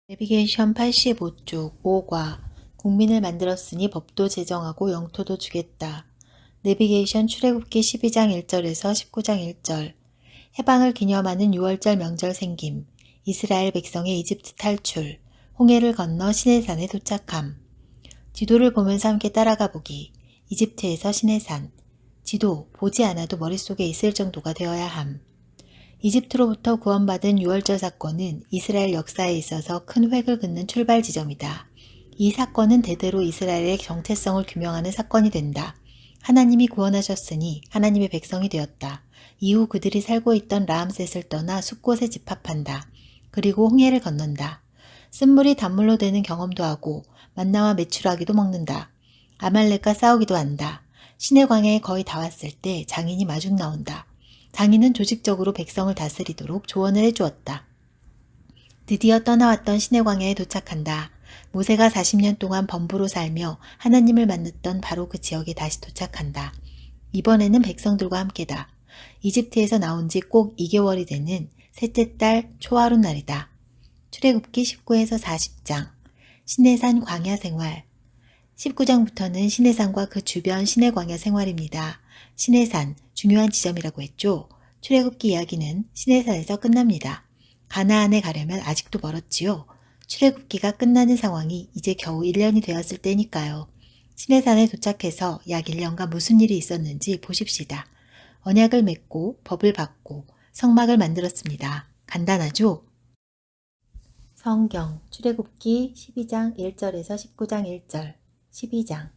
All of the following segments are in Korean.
내비게이션 85쪽 5과 국민을 만들었으니 법도 제정하고 영토도 주겠다. 내비게이션 출애굽기 12장 1절에서 19장 1절. 해방을 기념하는 6월절 명절 생김. 이스라엘 백성의 이집트 탈출. 홍해를 건너 시내산에 도착함. 지도를 보면서 함께 따라가 보기. 이집트에서 시내산. 지도 보지 않아도 머릿속에 있을 정도가 되어야 함. 이집트로부터 구원받은 6월절 사건은 이스라엘 역사에 있어서 큰 획을 긋는 출발 지점이다. 이 사건은 대대로 이스라엘의 정체성을 규명하는 사건이 된다. 하나님이 구원하셨으니 하나님의 백성이 되었다. 이후 그들이 살고 있던 라암셋을 떠나 숲곳에 집합한다. 그리고 홍해를 건넌다. 쓴물이 단물로 되는 경험도 하고 만나와 메추라기도 먹는다. 아말렉과 싸우기도 한다. 시내 광야에 거의 다 왔을 때 장인이 마중 나온다. 장인은 조직적으로 백성을 다스리도록 조언을 해주었다. 드디어 떠나왔던 시내 광야에 도착한다. 모세가 40년 동안 범부로 살며 하나님을 만났던 바로 그 지역에 다시 도착한다. 이번에는 백성들과 함께다. 이집트에서 나온 지 꼭 2개월이 되는 셋째 달 초하룻 날이다. 출애굽기 19에서 40장. 시내산 광야 생활. 19장부터는 시내산과 그 주변 시내 광야 생활입니다. 시내산, 중요한 지점이라고 했죠. 출애굽기 이야기는 시내산에서 끝납니다. 가나안에 가려면 아직도 멀었지요. 출애굽기가 끝나는 상황이 이제 겨우 1년이 되었을 때니까요. 시내산에 도착해서 약 1년간 무슨 일이 있었는지 보십시다. 언약을 맺고 법을 받고 성막을 만들었습니다. 간단하죠? 성경 출애굽기 12장 1절에서 19장 1절 12장.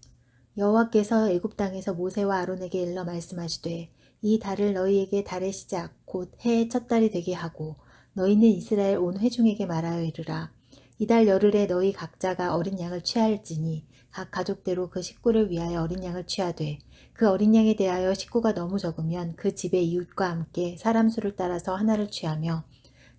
여호와께서 애굽 땅에서 모세와 아론에게 일러 말씀하시되 이 달을 너희에게 달의 시작 곧 해의 첫 달이 되게 하고 너희는 이스라엘 온 회중에게 말하여 이르라. 이달 열흘에 너희 각자가 어린 양을 취할지니 각 가족대로 그 식구를 위하여 어린 양을 취하되 그 어린 양에 대하여 식구가 너무 적으면 그 집의 이웃과 함께 사람 수를 따라서 하나를 취하며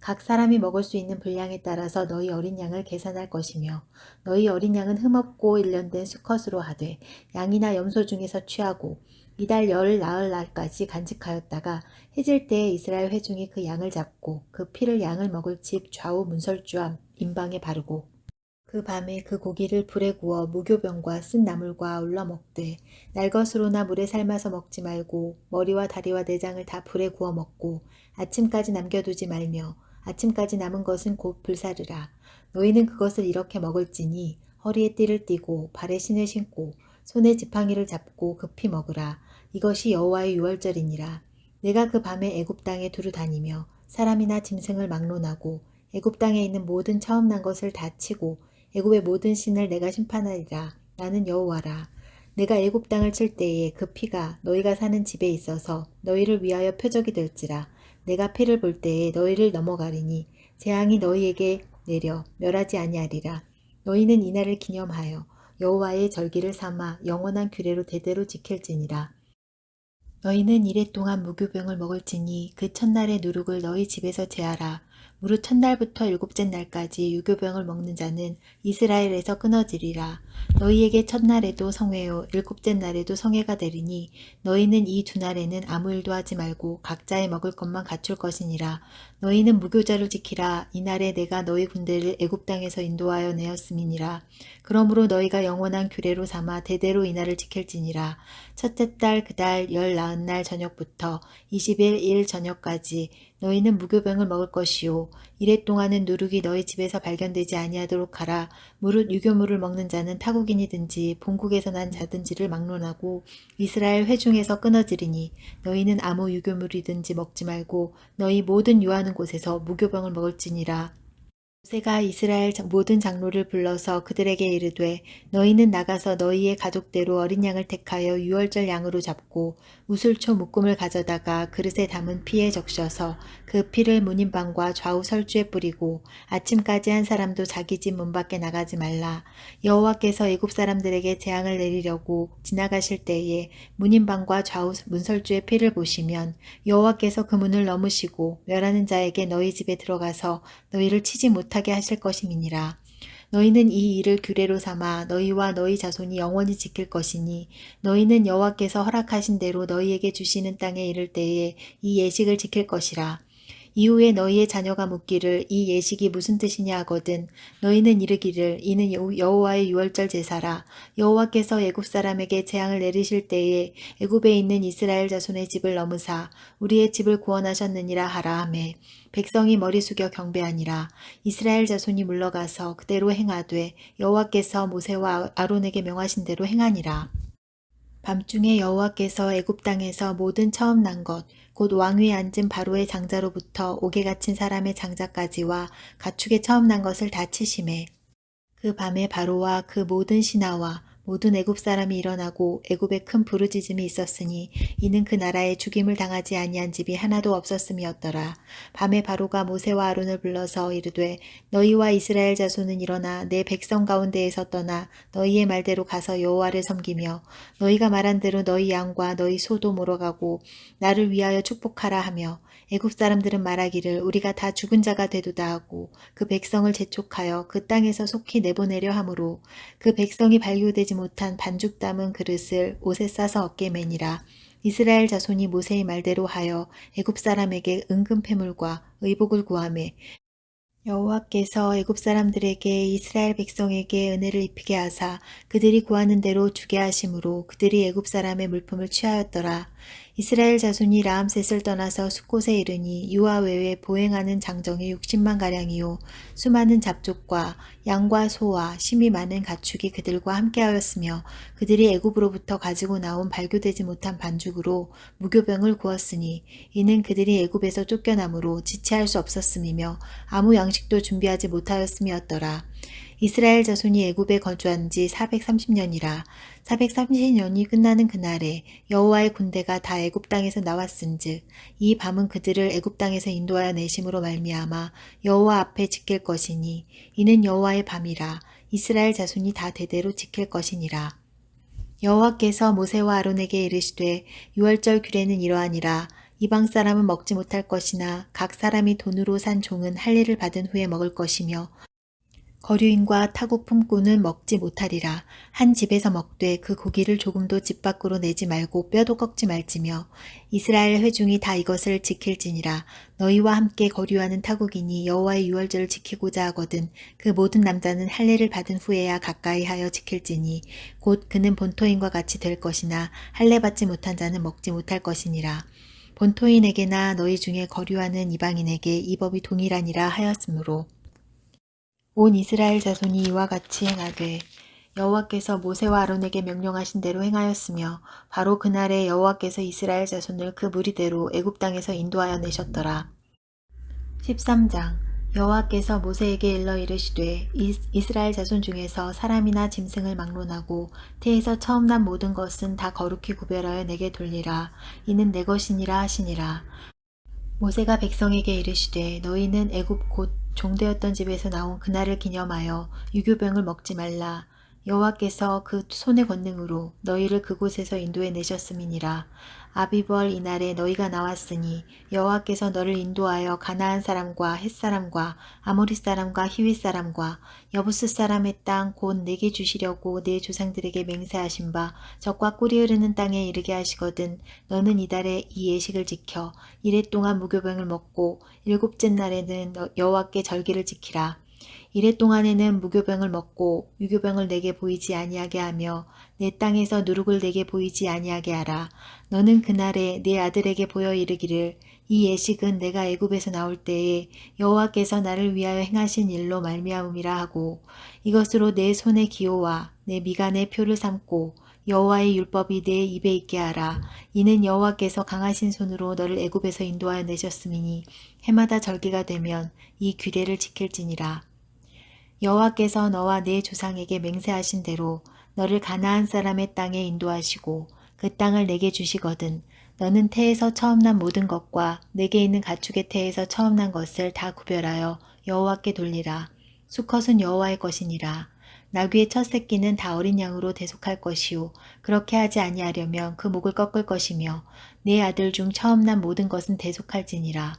각 사람이 먹을 수 있는 분량에 따라서 너희 어린 양을 계산할 것이며 너희 어린 양은 흠없고 일련된 수컷으로 하되 양이나 염소 중에서 취하고 이달 열 나흘 날까지 간직하였다가 해질 때에 이스라엘 회중이 그 양을 잡고 그 피를 양을 먹을 집 좌우 문설주 앞 임방에 바르고 그 밤에 그 고기를 불에 구워 무교병과 쓴 나물과 아울러 먹되 날것으로나 물에 삶아서 먹지 말고 머리와 다리와 내장을 다 불에 구워 먹고 아침까지 남겨두지 말며 아침까지 남은 것은 곧 불사르라. 너희는 그것을 이렇게 먹을지니 허리에 띠를 띠고 발에 신을 신고 손에 지팡이를 잡고 급히 먹으라. 이것이 여호와의 유월절이니라. 내가 그 밤에 애굽 땅에 두루 다니며 사람이나 짐승을 막론하고 애굽 땅에 있는 모든 처음 난 것을 다 치고 애굽의 모든 신을 내가 심판하리라. 나는 여호와라. 내가 애굽 땅을 칠 때에 그 피가 너희가 사는 집에 있어서 너희를 위하여 표적이 될지라. 내가 피를 볼 때에 너희를 넘어가리니 재앙이 너희에게 내려 멸하지 아니하리라. 너희는 이날을 기념하여 여호와의 절기를 삼아 영원한 규례로 대대로 지킬지니라. 너희는 이래 동안 무교병을 먹을지니 그 첫날의 누룩을 너희 집에서 제하라. 무릇 첫날부터 일곱째 날까지 유교병을 먹는 자는 이스라엘에서 끊어지리라. 너희에게 첫날에도 성회요 일곱째 날에도 성회가 되리니 너희는 이 두 날에는 아무 일도 하지 말고 각자의 먹을 것만 갖출 것이니라. 너희는 무교절을 지키라. 이날에 내가 너희 군대를 애굽 땅에서 인도하여 내었음이니라. 그러므로 너희가 영원한 규례로 삼아 대대로 이날을 지킬지니라. 첫째 달 그 달 열 나흔 날 저녁부터 20일 일 저녁까지 너희는 무교병을 먹을 것이요 이래 동안은 누룩이 너희 집에서 발견되지 아니하도록 하라. 무릇 유교물을 먹는 자는 타국인이든지 본국에서 난 자든지를 막론하고 이스라엘 회중에서 끊어지리니 너희는 아무 유교물이든지 먹지 말고 너희 모든 유하는 곳에서 무교병을 먹을지니라. 모세가 이스라엘 모든 장로를 불러서 그들에게 이르되 너희는 나가서 너희의 가족대로 어린 양을 택하여 유월절 양으로 잡고 우슬초 묶음을 가져다가 그릇에 담은 피에 적셔서 그 피를 문인방과 좌우 설주에 뿌리고 아침까지 한 사람도 자기 집 문 밖에 나가지 말라. 여호와께서 애굽 사람들에게 재앙을 내리려고 지나가실 때에 문인방과 좌우 문설주의 피를 보시면 여호와께서 그 문을 넘으시고 멸하는 자에게 너희 집에 들어가서 너희를 치지 못하게 하실 것임이니라. 너희는 이 일을 규례로 삼아 너희와 너희 자손이 영원히 지킬 것이니 너희는 여호와께서 허락하신 대로 너희에게 주시는 땅에 이를 때에 이 예식을 지킬 것이라. 이후에 너희의 자녀가 묻기를 이 예식이 무슨 뜻이냐 하거든 너희는 이르기를 이는 여호와의 유월절 제사라. 여호와께서 애굽 사람에게 재앙을 내리실 때에 애굽에 있는 이스라엘 자손의 집을 넘으사 우리의 집을 구원하셨느니라 하라 하매 백성이 머리 숙여 경배하니라. 이스라엘 자손이 물러가서 그대로 행하되 여호와께서 모세와 아론에게 명하신 대로 행하니라. 밤중에 여호와께서 애굽 땅에서 모든 처음 난 것, 곧 왕위에 앉은 바로의 장자로부터 옥에 갇힌 사람의 장자까지와 가축의 처음 난 것을 다 치심해. 그 밤에 바로와 그 모든 신하와 모든 애굽 사람이 일어나고 애굽에 큰 부르짖음이 있었으니 이는 그 나라에 죽임을 당하지 아니한 집이 하나도 없었음이었더라. 밤에 바로가 모세와 아론을 불러서 이르되 너희와 이스라엘 자손은 일어나 내 백성 가운데에서 떠나 너희의 말대로 가서 여호와를 섬기며 너희가 말한 대로 너희 양과 너희 소도 몰아가고 나를 위하여 축복하라 하며 애굽 사람들은 말하기를 우리가 다 죽은 자가 되도다 하고 그 백성을 재촉하여 그 땅에서 속히 내보내려 하므로 그 백성이 발교되지 못한 반죽 담은 그릇을 옷에 싸서 어깨에 매니라. 이스라엘 자손이 모세의 말대로 하여 애굽 사람에게 은금 패물과 의복을 구하매 여호와께서 애굽 사람들에게 이스라엘 백성에게 은혜를 입히게 하사 그들이 구하는 대로 주게 하심으로 그들이 애굽 사람의 물품을 취하였더라. 이스라엘 자손이 라암셋을 떠나서 숫곳에 이르니 유아 외에 보행하는 장정이 60만 가량이요 수많은 잡족과 양과 소와 심이 많은 가축이 그들과 함께하였으며 그들이 애굽으로부터 가지고 나온 발교되지 못한 반죽으로 무교병을 구웠으니 이는 그들이 애굽에서 쫓겨남으로 지체할 수 없었음이며 아무 양식도 준비하지 못하였음이었더라. 이스라엘 자손이 애굽에 거주한 지 430년이라. 430년이 끝나는 그날에 여호와의 군대가 다 애굽 땅에서 나왔은즉 이 밤은 그들을 애굽 땅에서 인도하여 내심으로 말미암아 여호와 앞에 지킬 것이니 이는 여호와의 밤이라. 이스라엘 자손이 다 대대로 지킬 것이니라. 여호와께서 모세와 아론에게 이르시되 유월절 규례는 이러하니라. 이방 사람은 먹지 못할 것이나 각 사람이 돈으로 산 종은 할례를 받은 후에 먹을 것이며 거류인과 타국 품꾼은 먹지 못하리라. 한 집에서 먹되 그 고기를 조금도 집 밖으로 내지 말고 뼈도 꺾지 말지며 이스라엘 회중이 다 이것을 지킬지니라. 너희와 함께 거류하는 타국인이 여호와의 유월절을 지키고자 하거든 그 모든 남자는 할례를 받은 후에야 가까이 하여 지킬지니 곧 그는 본토인과 같이 될 것이나 할례 받지 못한 자는 먹지 못할 것이니라. 본토인에게나 너희 중에 거류하는 이방인에게 이 법이 동일하니라 하였으므로 온 이스라엘 자손이 이와 같이 행하되 여호와께서 모세와 아론에게 명령하신 대로 행하였으며 바로 그날에 여호와께서 이스라엘 자손을 그 무리대로 애굽 땅에서 인도하여 내셨더라. 13장 여호와께서 모세에게 일러 이르시되 이스라엘 자손 중에서 사람이나 짐승을 막론하고 태에서 처음 난 모든 것은 다 거룩히 구별하여 내게 돌리라. 이는 내 것이니라 하시니라. 모세가 백성에게 이르시되 너희는 애굽 곧 종되었던 집에서 나온 그날을 기념하여 유교병을 먹지 말라. 여호와께서 그 손의 권능으로 너희를 그곳에서 인도해 내셨음이니라. 아비벌 이날에 너희가 나왔으니 여호와께서 너를 인도하여 가나안 사람과 헷 사람과 아모리 사람과 히윗 사람과 여부스 사람의 땅 곧 내게 주시려고 내 조상들에게 맹세하신 바 적과 꿀이 흐르는 땅에 이르게 하시거든 너는 이달에 이 예식을 지켜 이래 동안 무교병을 먹고 일곱째 날에는 여호와께 절기를 지키라. 이래 동안에는 무교병을 먹고 유교병을 내게 보이지 아니하게 하며 내 땅에서 누룩을 내게 보이지 아니하게 하라. 너는 그날에 내 아들에게 보여 이르기를 이 예식은 내가 애굽에서 나올 때에 여호와께서 나를 위하여 행하신 일로 말미암음이라 하고 이것으로 내 손의 기호와 내 미간의 표를 삼고 여호와의 율법이 내 입에 있게 하라. 이는 여호와께서 강하신 손으로 너를 애굽에서 인도하여 내셨음이니 해마다 절기가 되면 이 규례를 지킬지니라. 여호와께서 너와 네 조상에게 맹세하신 대로 너를 가나안 사람의 땅에 인도하시고 그 땅을 내게 주시거든 너는 태에서 처음 난 모든 것과 내게 있는 가축의 태에서 처음 난 것을 다 구별하여 여호와께 돌리라. 수컷은 여호와의 것이니라. 나귀의 첫 새끼는 다 어린 양으로 대속할 것이요 그렇게 하지 아니하려면 그 목을 꺾을 것이며 네 아들 중 처음 난 모든 것은 대속할지니라.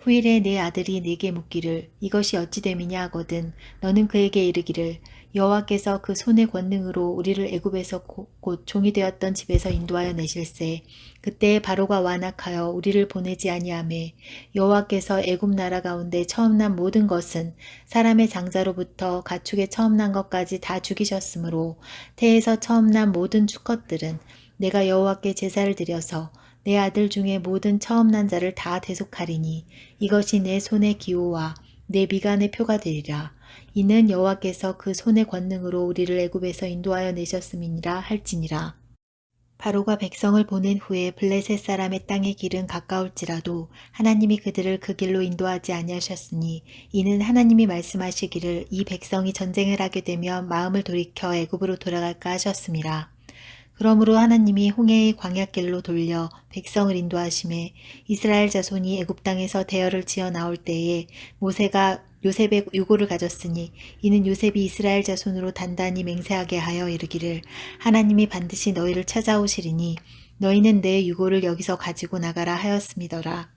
후일에 내 아들이 내게 묻기를 이것이 어찌 됨이냐 하거든 너는 그에게 이르기를 여호와께서 그 손의 권능으로 우리를 애굽에서 곧 종이 되었던 집에서 인도하여 내실세 그때에 바로가 완악하여 우리를 보내지 아니하매 여호와께서 애굽 나라 가운데 처음 난 모든 것은 사람의 장자로부터 가축의 처음 난 것까지 다 죽이셨으므로 태에서 처음 난 모든 수컷들은 내가 여호와께 제사를 드려서 내 아들 중에 모든 처음 난 자를 다 대속하리니 이것이 내 손의 기호와 내 미간의 표가 되리라. 이는 여호와께서 그 손의 권능으로 우리를 애굽에서 인도하여 내셨음이니라 할지니라. 바로가 백성을 보낸 후에 블레셋 사람의 땅의 길은 가까울지라도 하나님이 그들을 그 길로 인도하지 아니하셨으니 이는 하나님이 말씀하시기를 이 백성이 전쟁을 하게 되면 마음을 돌이켜 애굽으로 돌아갈까 하셨음이라. 그러므로 하나님이 홍해의 광야길로 돌려 백성을 인도하심에 이스라엘 자손이 애굽 땅에서 대열을 지어 나올 때에 모세가 요셉의 유고를 가졌으니 이는 요셉이 이스라엘 자손으로 단단히 맹세하게 하여 이르기를 하나님이 반드시 너희를 찾아오시리니 너희는 내 유고를 여기서 가지고 나가라 하였음이더라.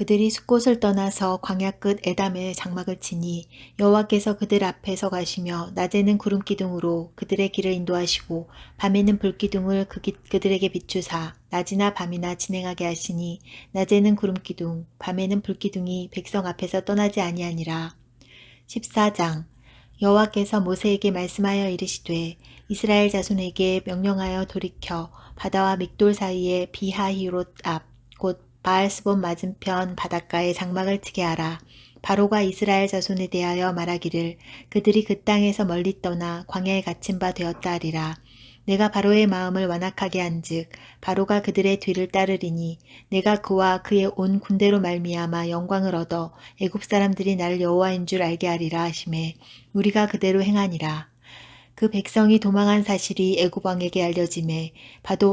그들이 숫곳을 떠나서 광야 끝 에담에 장막을 치니 여호와께서 그들 앞에서 가시며 낮에는 구름기둥으로 그들의 길을 인도하시고 밤에는 불기둥을 그들에게 비추사 낮이나 밤이나 진행하게 하시니 낮에는 구름기둥 밤에는 불기둥이 백성 앞에서 떠나지 아니하니라. 14장 여호와께서 모세에게 말씀하여 이르시되 이스라엘 자손에게 명령하여 돌이켜 바다와 믹돌 사이에 비하히롯 앞 곧 바알스본 맞은편 바닷가에 장막을 치게 하라. 바로가 이스라엘 자손에 대하여 말하기를 그들이 그 땅에서 멀리 떠나 광야에 갇힌 바 되었다 하리라. 내가 바로의 마음을 완악하게 한즉 바로가 그들의 뒤를 따르리니 내가 그와 그의 온 군대로 말미암아 영광을 얻어 애굽 사람들이 나를 여호와인 줄 알게 하리라 하시매 우리가 그대로 행하니라. 그 백성이 도망한 사실이 애굽 왕에게 알려지매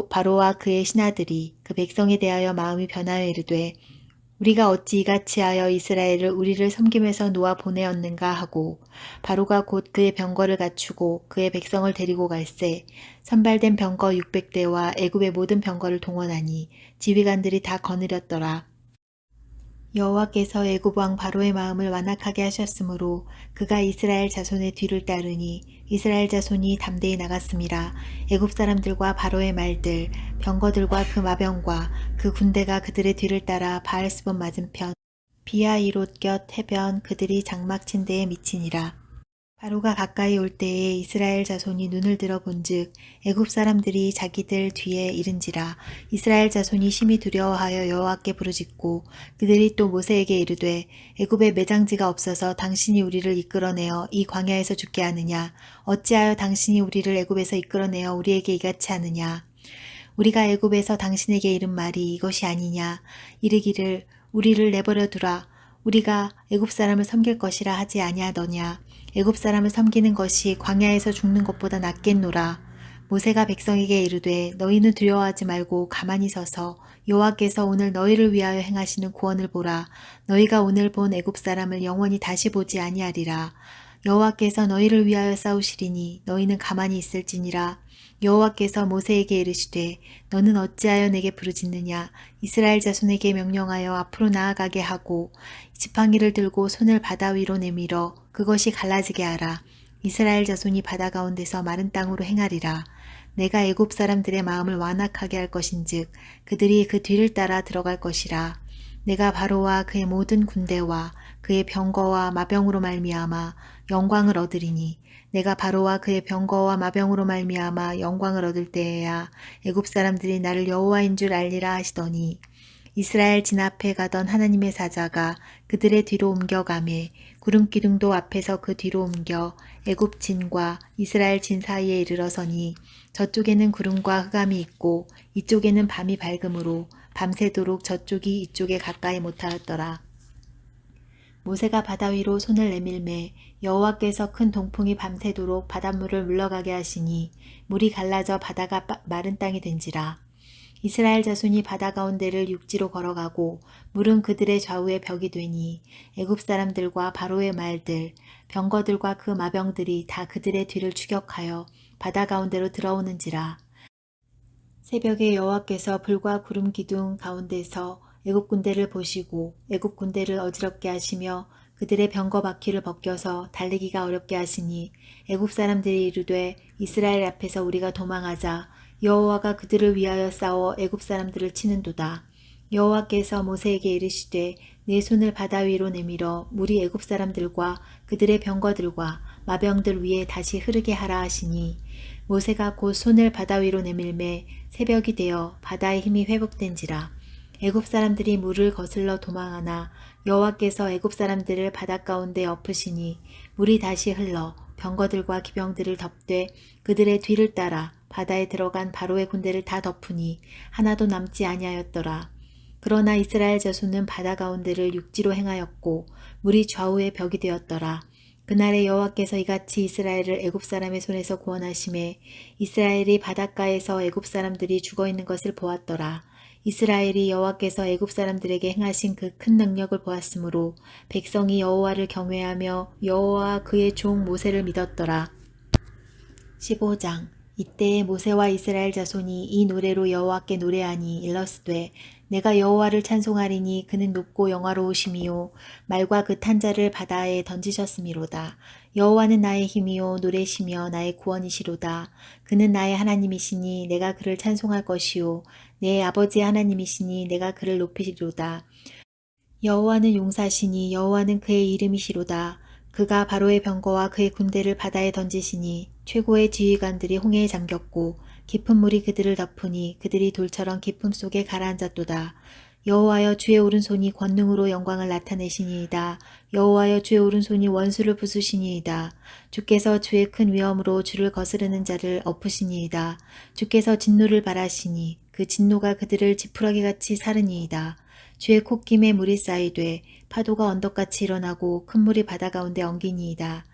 바로와 그의 신하들이 그 백성에 대하여 마음이 변하여 이르되 우리가 어찌 이같이 하여 이스라엘을 우리를 섬김에서 놓아 보내었는가 하고 바로가 곧 그의 병거를 갖추고 그의 백성을 데리고 갈새 선발된 병거 600대와 애굽의 모든 병거를 동원하니 지휘관들이 다 거느렸더라. 여호와께서 애굽 왕 바로의 마음을 완악하게 하셨으므로 그가 이스라엘 자손의 뒤를 따르니 이스라엘 자손이 담대히 나갔음이라. 애굽 사람들과 바로의 말들 병거들과 그 마병과 그 군대가 그들의 뒤를 따라 바알스본 맞은편 비하이롯 곁 해변 그들이 장막 친 데에 미치니라. 바로가 가까이 올 때에 이스라엘 자손이 눈을 들어 본즉 애굽 사람들이 자기들 뒤에 이른지라. 이스라엘 자손이 심히 두려워하여 여호와께 부르짖고 그들이 또 모세에게 이르되 애굽에 매장지가 없어서 당신이 우리를 이끌어내어 이 광야에서 죽게 하느냐 어찌하여 당신이 우리를 애굽에서 이끌어내어 우리에게 이같이 하느냐 우리가 애굽에서 당신에게 이른 말이 이것이 아니냐 이르기를 우리를 내버려 두라 우리가 애굽 사람을 섬길 것이라 하지 아니하더냐 애굽 사람을 섬기는 것이 광야에서 죽는 것보다 낫겠노라. 모세가 백성에게 이르되 너희는 두려워하지 말고 가만히 서서 여호와께서 오늘 너희를 위하여 행하시는 구원을 보라. 너희가 오늘 본 애굽 사람을 영원히 다시 보지 아니하리라. 여호와께서 너희를 위하여 싸우시리니 너희는 가만히 있을지니라. 여호와께서 모세에게 이르시되 너는 어찌하여 내게 부르짖느냐 이스라엘 자손에게 명령하여 앞으로 나아가게 하고 지팡이를 들고 손을 바다 위로 내밀어 그것이 갈라지게 하라. 이스라엘 자손이 바다 가운데서 마른 땅으로 행하리라. 내가 애굽 사람들의 마음을 완악하게 할 것인즉 그들이 그 뒤를 따라 들어갈 것이라. 내가 바로와 그의 모든 군대와 그의 병거와 마병으로 말미암아 영광을 얻으리니 내가 바로와 그의 병거와 마병으로 말미암아 영광을 얻을 때에야 애굽 사람들이 나를 여호와인 줄 알리라 하시더니 이스라엘 진 앞에 가던 하나님의 사자가 그들의 뒤로 옮겨가매 구름기둥도 앞에서 그 뒤로 옮겨 애굽 진과 이스라엘 진 사이에 이르러서니 저쪽에는 구름과 흑암이 있고 이쪽에는 밤이 밝음으로 밤새도록 저쪽이 이쪽에 가까이 못하였더라. 모세가 바다 위로 손을 내밀매 여호와께서 큰 동풍이 밤새도록 바닷물을 물러가게 하시니 물이 갈라져 바다가 마른 땅이 된지라. 이스라엘 자손이 바다 가운데를 육지로 걸어가고 물은 그들의 좌우에 벽이 되니 애굽 사람들과 바로의 말들 병거들과 그 마병들이 다 그들의 뒤를 추격하여 바다 가운데로 들어오는지라. 새벽에 여호와께서 불과 구름 기둥 가운데서 애굽 군대를 보시고 애굽 군대를 어지럽게 하시며 그들의 병거 바퀴를 벗겨서 달리기가 어렵게 하시니 애굽 사람들이 이르되 이스라엘 앞에서 우리가 도망하자. 여호와가 그들을 위하여 싸워 애굽 사람들을 치는도다. 여호와께서 모세에게 이르시되 내 손을 바다 위로 내밀어 물이 애굽 사람들과 그들의 병거들과 마병들 위에 다시 흐르게 하라 하시니 모세가 곧 손을 바다 위로 내밀매 새벽이 되어 바다의 힘이 회복된지라. 애굽 사람들이 물을 거슬러 도망하나 여호와께서 애굽 사람들을 바다 가운데 엎으시니 물이 다시 흘러 병거들과 기병들을 덮되 그들의 뒤를 따라 바다에 들어간 바로의 군대를 다 덮으니 하나도 남지 아니하였더라. 그러나 이스라엘 자손은 바다 가운데를 육지로 행하였고 물이 좌우의 벽이 되었더라. 그날에 여호와께서 이같이 이스라엘을 애굽 사람의 손에서 구원하심에 이스라엘이 바닷가에서 애굽 사람들이 죽어있는 것을 보았더라. 이스라엘이 여호와께서 애굽 사람들에게 행하신 그 큰 능력을 보았으므로 백성이 여호와를 경외하며 여호와와 그의 종 모세를 믿었더라. 15장. 이때에 모세와 이스라엘 자손이 이 노래로 여호와께 노래하니 일러스되 내가 여호와를 찬송하리니 그는 높고 영화로우심이요 말과 그 탄자를 바다에 던지셨음이로다. 여호와는 나의 힘이요 노래시며 나의 구원이시로다. 그는 나의 하나님이시니 내가 그를 찬송할 것이요 내 아버지의 하나님이시니 내가 그를 높이리로다. 여호와는 용사시니 여호와는 그의 이름이시로다. 그가 바로의 병거와 그의 군대를 바다에 던지시니 최고의 지휘관들이 홍해에 잠겼고 깊은 물이 그들을 덮으니 그들이 돌처럼 깊음 속에 가라앉았도다. 여호와여 주의 오른손이 권능으로 영광을 나타내시니이다. 여호와여 주의 오른손이 원수를 부수시니이다. 주께서 주의 큰 위엄으로 주를 거스르는 자를 엎으시니이다. 주께서 진노를 발하시니 그 진노가 그들을 지푸라기같이 사르니이다. 주의 콧김에 물이 쌓이되 파도가 언덕같이 일어나고 큰 물이 바다 가운데 엉기니이다.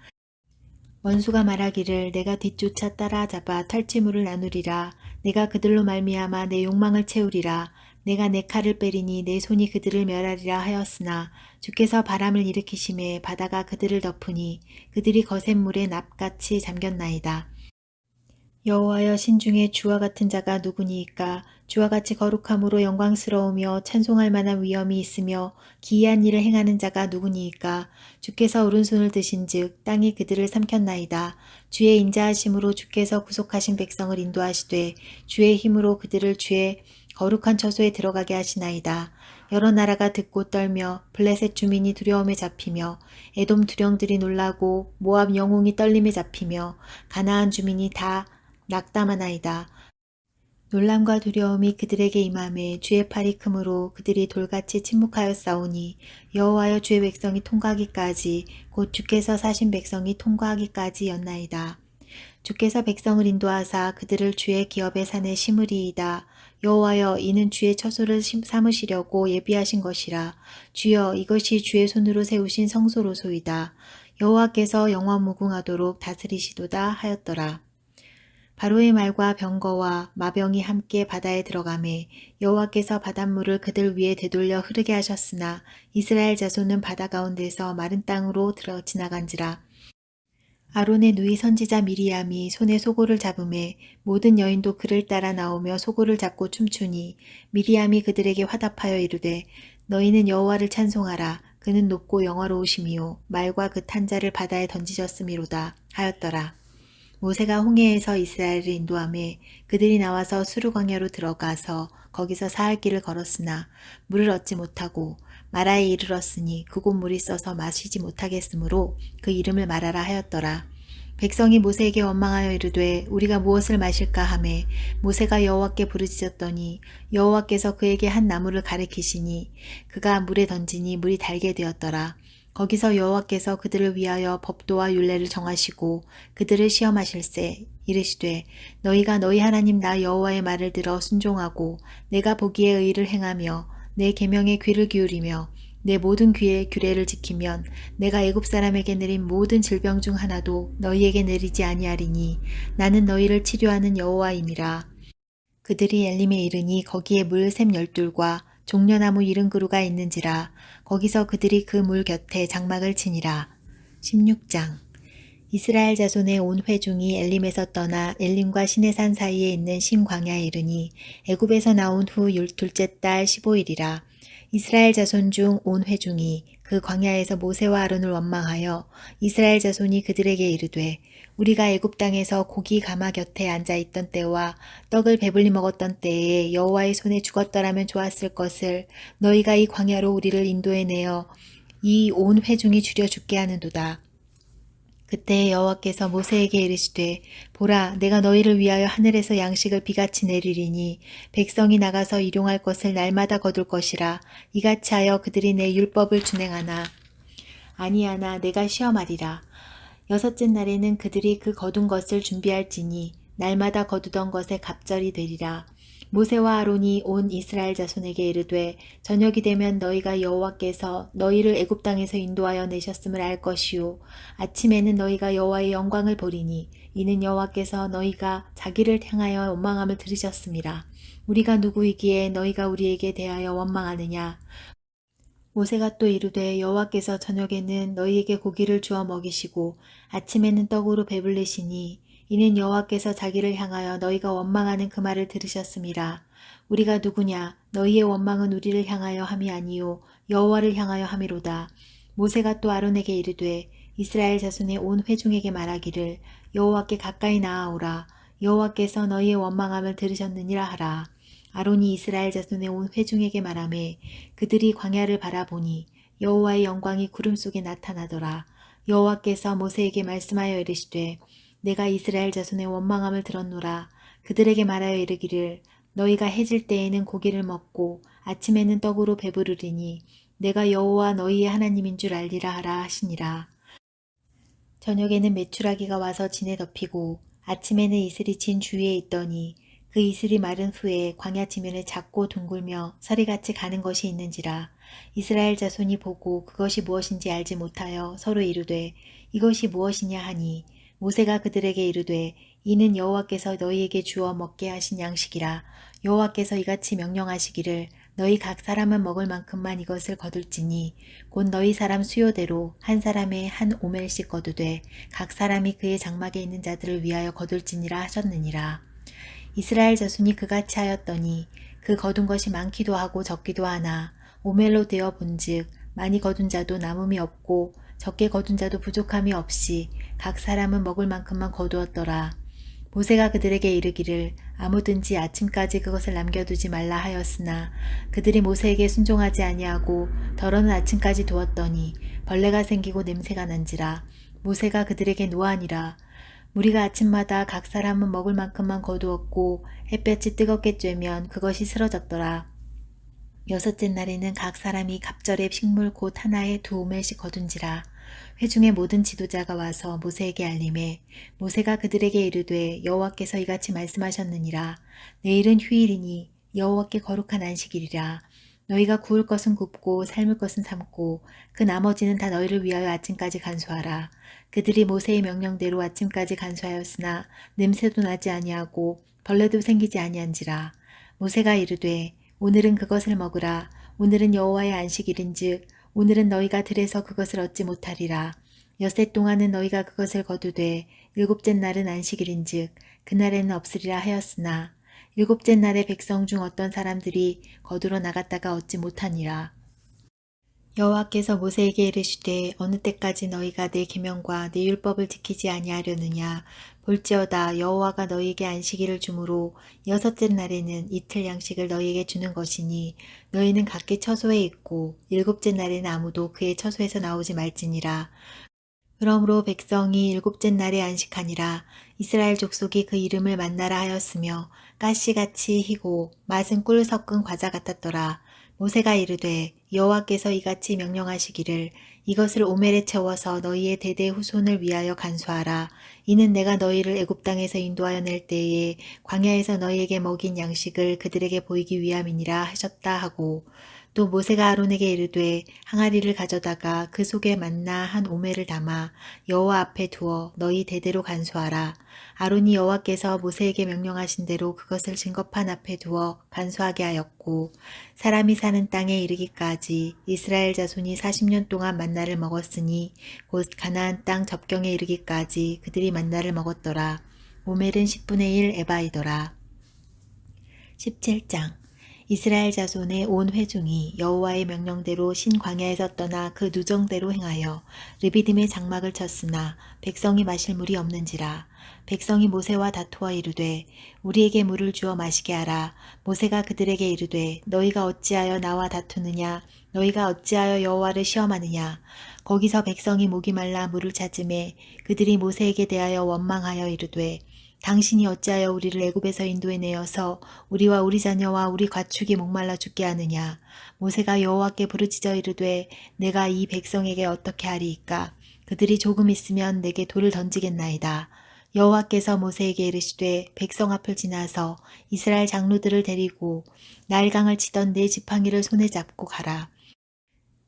원수가 말하기를 내가 뒤쫓아 따라잡아 탈취물을 나누리라. 내가 그들로 말미암아 내 욕망을 채우리라. 내가 내 칼을 빼리니 내 손이 그들을 멸하리라 하였으나 주께서 바람을 일으키심에 바다가 그들을 덮으니 그들이 거센 물에 납같이 잠겼나이다. 여호와여 신중에 주와 같은 자가 누구니이까? 주와 같이 거룩함으로 영광스러우며 찬송할 만한 위엄이 있으며 기이한 일을 행하는 자가 누구니이까? 주께서 오른손을 드신즉 땅이 그들을 삼켰나이다. 주의 인자하심으로 주께서 구속하신 백성을 인도하시되 주의 힘으로 그들을 주의 거룩한 처소에 들어가게 하시나이다. 여러 나라가 듣고 떨며 블레셋 주민이 두려움에 잡히며 에돔 두령들이 놀라고 모압 영웅이 떨림에 잡히며 가나안 주민이 다 낙담하나이다. 놀람과 두려움이 그들에게 임함에 주의 팔이 크므로 그들이 돌같이 침묵하였사오니 여호와여 주의 백성이 통과하기까지 곧 주께서 사신 백성이 통과하기까지였나이다. 주께서 백성을 인도하사 그들을 주의 기업의 산에 심으리이다. 여호와여 이는 주의 처소를 삼으시려고 예비하신 것이라. 주여 이것이 주의 손으로 세우신 성소로소이다. 여호와께서 영원무궁하도록 다스리시도다 하였더라. 바로의 말과 병거와 마병이 함께 바다에 들어가매 여호와께서 바닷물을 그들 위에 되돌려 흐르게 하셨으나 이스라엘 자손은 바다 가운데서 마른 땅으로 지나간지라. 아론의 누이 선지자 미리암이 손에 소고를 잡음에 모든 여인도 그를 따라 나오며 소고를 잡고 춤추니 미리암이 그들에게 화답하여 이르되 너희는 여호와를 찬송하라. 그는 높고 영화로우심이요 말과 그 탄자를 바다에 던지셨음이로다 하였더라. 모세가 홍해에서 이스라엘을 인도하매 그들이 나와서 수르 광야로 들어가서 거기서 사흘 길을 걸었으나 물을 얻지 못하고 마라에 이르렀으니 그곳 물이 써서 마시지 못하겠으므로 그 이름을 마라라 하였더라. 백성이 모세에게 원망하여 이르되 우리가 무엇을 마실까 하매 모세가 여호와께 부르짖었더니 여호와께서 그에게 한 나무를 가리키시니 그가 물에 던지니 물이 달게 되었더라. 거기서 여호와께서 그들을 위하여 법도와 율례를 정하시고 그들을 시험하실세 이르시되 너희가 너희 하나님 나 여호와의 말을 들어 순종하고 내가 보기에 의를 행하며 내 계명에 귀를 기울이며 내 모든 귀의 규례를 지키면 내가 애굽 사람에게 내린 모든 질병 중 하나도 너희에게 내리지 아니하리니 나는 너희를 치료하는 여호와임이라. 그들이 엘림에 이르니 거기에 물샘 12과 종려나무 70그루가 있는지라. 거기서 그들이 그 물 곁에 장막을 치니라. 16장. 이스라엘 자손의 온 회중이 엘림에서 떠나 엘림과 시내산 사이에 있는 신광야에 이르니 애굽에서 나온 후 둘째 달 15일이라. 이스라엘 자손 중 온 회중이 그 광야에서 모세와 아론을 원망하여 이스라엘 자손이 그들에게 이르되 우리가 애굽 땅에서 고기 가마 곁에 앉아 있던 때와 떡을 배불리 먹었던 때에 여호와의 손에 죽었더라면 좋았을 것을 너희가 이 광야로 우리를 인도해 내어 이 온 회중이 죽여 죽게 하는도다. 그때 여호와께서 모세에게 이르시되 보라 내가 너희를 위하여 하늘에서 양식을 비같이 내리리니 백성이 나가서 일용할 것을 날마다 거둘 것이라 이같이 하여 그들이 내 율법을 준행하나 아니하나 내가 시험하리라. 여섯째 날에는 그들이 그 거둔 것을 준비할지니 날마다 거두던 것에 갑절이 되리라. 모세와 아론이 온 이스라엘 자손에게 이르되 저녁이 되면 너희가 여호와께서 너희를 애굽 땅에서 인도하여 내셨음을 알 것이요 아침에는 너희가 여호와의 영광을 보리니 이는 여호와께서 너희가 자기를 향하여 원망함을 들으셨음이라. 우리가 누구이기에 너희가 우리에게 대하여 원망하느냐. 모세가 또 이르되 여호와께서 저녁에는 너희에게 고기를 주어 먹이시고 아침에는 떡으로 배불리시니 이는 여호와께서 자기를 향하여 너희가 원망하는 그 말을 들으셨음이라. 우리가 누구냐 너희의 원망은 우리를 향하여 함이 아니요 여호와를 향하여 함이로다. 모세가 또 아론에게 이르되 이스라엘 자손의 온 회중에게 말하기를 여호와께 가까이 나아오라. 여호와께서 너희의 원망함을 들으셨느니라 하라. 아론이 이스라엘 자손의 온 회중에게 말하매 그들이 광야를 바라보니 여호와의 영광이 구름 속에 나타나더라. 여호와께서 모세에게 말씀하여 이르시되 내가 이스라엘 자손의 원망함을 들었노라. 그들에게 말하여 이르기를 너희가 해질 때에는 고기를 먹고 아침에는 떡으로 배부르리니 내가 여호와 너희의 하나님인 줄 알리라 하라 하시니라. 저녁에는 메추라기가 와서 진에 덮이고 아침에는 이슬이 진 주위에 있더니 그 이슬이 마른 후에 광야 지면에 작고 둥글며 서리같이 가는 것이 있는지라. 이스라엘 자손이 보고 그것이 무엇인지 알지 못하여 서로 이르되 이것이 무엇이냐 하니 모세가 그들에게 이르되 이는 여호와께서 너희에게 주어 먹게 하신 양식이라. 여호와께서 이같이 명령하시기를 너희 각 사람은 먹을 만큼만 이것을 거둘지니 곧 너희 사람 수요대로 한 사람에 한 오멜씩 거두되 각 사람이 그의 장막에 있는 자들을 위하여 거둘지니라 하셨느니라. 이스라엘 자손이 그같이 하였더니 그 거둔 것이 많기도 하고 적기도 하나 오멜로 되어 본즉 많이 거둔 자도 남음이 없고 적게 거둔 자도 부족함이 없이 각 사람은 먹을 만큼만 거두었더라. 모세가 그들에게 이르기를 아무든지 아침까지 그것을 남겨두지 말라 하였으나 그들이 모세에게 순종하지 아니하고 더러는 아침까지 두었더니 벌레가 생기고 냄새가 난지라. 모세가 그들에게 노하니라. 우리가 아침마다 각 사람은 먹을 만큼만 거두었고 햇볕이 뜨겁게 쬐면 그것이 쓰러졌더라. 여섯째 날에는 각 사람이 갑절의 식물 곧 하나에 2오멜씩 거둔지라. 회중의 모든 지도자가 와서 모세에게 알림해 모세가 그들에게 이르되 여호와께서 이같이 말씀하셨느니라. 내일은 휴일이니 여호와께 거룩한 안식일이라. 너희가 구울 것은 굽고 삶을 것은 삶고 그 나머지는 다 너희를 위하여 아침까지 간수하라. 그들이 모세의 명령대로 아침까지 간수하였으나 냄새도 나지 아니하고 벌레도 생기지 아니한지라. 모세가 이르되 오늘은 그것을 먹으라. 오늘은 여호와의 안식일인즉 오늘은 너희가 들에서 그것을 얻지 못하리라. 엿새 동안은 너희가 그것을 거두되 일곱째 날은 안식일인즉 그날에는 없으리라 하였으나 일곱째 날에 백성 중 어떤 사람들이 거두러 나갔다가 얻지 못하니라. 여호와께서 모세에게 이르시되 어느 때까지 너희가 내 계명과 내 율법을 지키지 아니하려느냐. 볼지어다 여호와가 너희에게 안식일을 주므로 여섯째 날에는 이틀 양식을 너희에게 주는 것이니 너희는 각기 처소에 있고 일곱째 날에는 아무도 그의 처소에서 나오지 말지니라. 그러므로 백성이 일곱째 날에 안식하니라. 이스라엘 족속이 그 이름을 만나라 하였으며 가시같이 희고 맛은 꿀 섞은 과자 같았더라. 모세가 이르되 여호와께서 이같이 명령하시기를 이것을 오멜에 채워서 너희의 대대 후손을 위하여 간수하라. 이는 내가 너희를 애굽 땅에서 인도하여 낼 때에 광야에서 너희에게 먹인 양식을 그들에게 보이기 위함이니라 하셨다 하고 또 모세가 아론에게 이르되 항아리를 가져다가 그 속에 만나 한 오멜을 담아 여호와 앞에 두어 너희 대대로 간수하라. 아론이 여호와께서 모세에게 명령하신 대로 그것을 증거판 앞에 두어 간수하게 하였고 사람이 사는 땅에 이르기까지 이스라엘 자손이 40년 동안 만나를 먹었으니 곧 가나안 땅 접경에 이르기까지 그들이 만나를 먹었더라. 오멜은 10분의 1 에바이더라. 17장 이스라엘 자손의 온 회중이 여호와의 명령대로 신광야에서 떠나 그 누정대로 행하여 르비딤의 장막을 쳤으나 백성이 마실 물이 없는지라. 백성이 모세와 다투어 이르되 우리에게 물을 주어 마시게 하라. 모세가 그들에게 이르되 너희가 어찌하여 나와 다투느냐. 너희가 어찌하여 여호와를 시험하느냐. 거기서 백성이 목이 말라 물을 찾음에 그들이 모세에게 대하여 원망하여 이르되 당신이 어찌하여 우리를 애굽에서 인도해 내어서 우리와 우리 자녀와 우리 가축이 목말라 죽게 하느냐. 모세가 여호와께 부르짖어 이르되 내가 이 백성에게 어떻게 하리이까. 그들이 조금 있으면 내게 돌을 던지겠나이다. 여호와께서 모세에게 이르시되 백성 앞을 지나서 이스라엘 장로들을 데리고 나일강을 치던 네 지팡이를 손에 잡고 가라.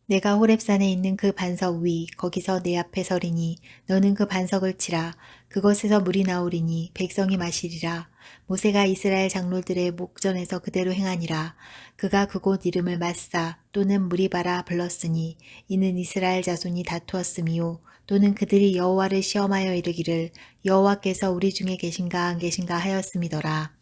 내가 호렙산에 있는 그 반석 위 거기서 내 앞에 서리니 너는 그 반석을 치라. 그것에서 물이 나오리니 백성이 마시리라. 모세가 이스라엘 장로들의 목전에서 그대로 행하니라. 그가 그곳 이름을 마사 또는 무리바라 불렀으니 이는 이스라엘 자손이 다투었음이요 또는 그들이 여호와를 시험하여 이르기를 여호와께서 우리 중에 계신가 안 계신가 하였음이더라.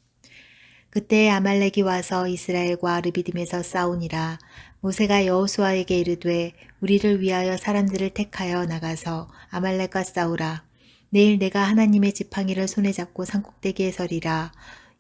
그때 아말렉이 와서 이스라엘과 르비딤에서 싸우니라. 모세가 여호수아에게 이르되 우리를 위하여 사람들을 택하여 나가서 아말렉과 싸우라. 내일 내가 하나님의 지팡이를 손에 잡고 산꼭대기에 서리라.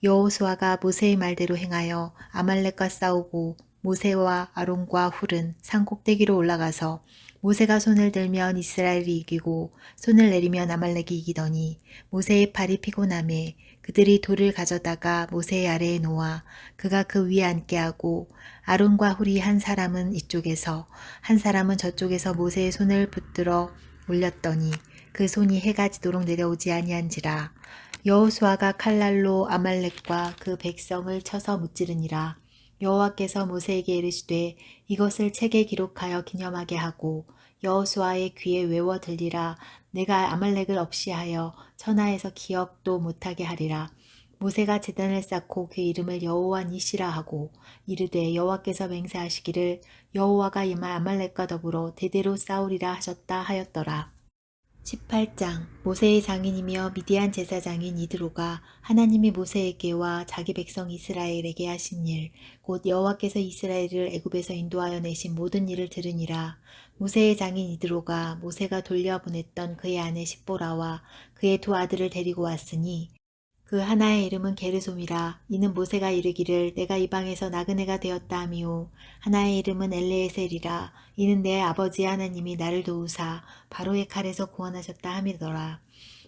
여호수아가 모세의 말대로 행하여 아말렉과 싸우고 모세와 아론과 훌은 산꼭대기로 올라가서 모세가 손을 들면 이스라엘이 이기고 손을 내리면 아말렉이 이기더니 모세의 팔이 피곤함에 그들이 돌을 가져다가 모세의 아래에 놓아 그가 그 위에 앉게 하고 아론과 훌이 한 사람은 이쪽에서 한 사람은 저쪽에서 모세의 손을 붙들어 올렸더니 그 손이 해가 지도록 내려오지 아니한지라. 여호수아가 칼날로 아말렉과 그 백성을 쳐서 무찌르니라. 여호와께서 모세에게 이르시되 이것을 책에 기록하여 기념하게 하고 여호수아의 귀에 외워 들리라. 내가 아말렉을 없이 하여 천하에서 기억도 못하게 하리라. 모세가 제단을 쌓고 그 이름을 여호와 니시라 하고 이르되 여호와께서 맹세하시기를 여호와가 이마 아말렉과 더불어 대대로 싸우리라 하셨다 하였더라. 18장 모세의 장인이며 미디안 제사장인 이드로가 하나님이 모세에게와 자기 백성 이스라엘에게 하신 일, 곧 여호와께서 이스라엘을 애굽에서 인도하여 내신 모든 일을 들으니라. 모세의 장인 이드로가 모세가 돌려보냈던 그의 아내 십보라와 그의 두 아들을 데리고 왔으니 그 하나의 이름은 게르솜이라. 이는 모세가 이르기를 내가 이방에서 나그네가 되었다 하미요. 하나의 이름은 엘레에셀이라. 이는 내 아버지 하나님이 나를 도우사 바로의 칼에서 구원하셨다 함이더라.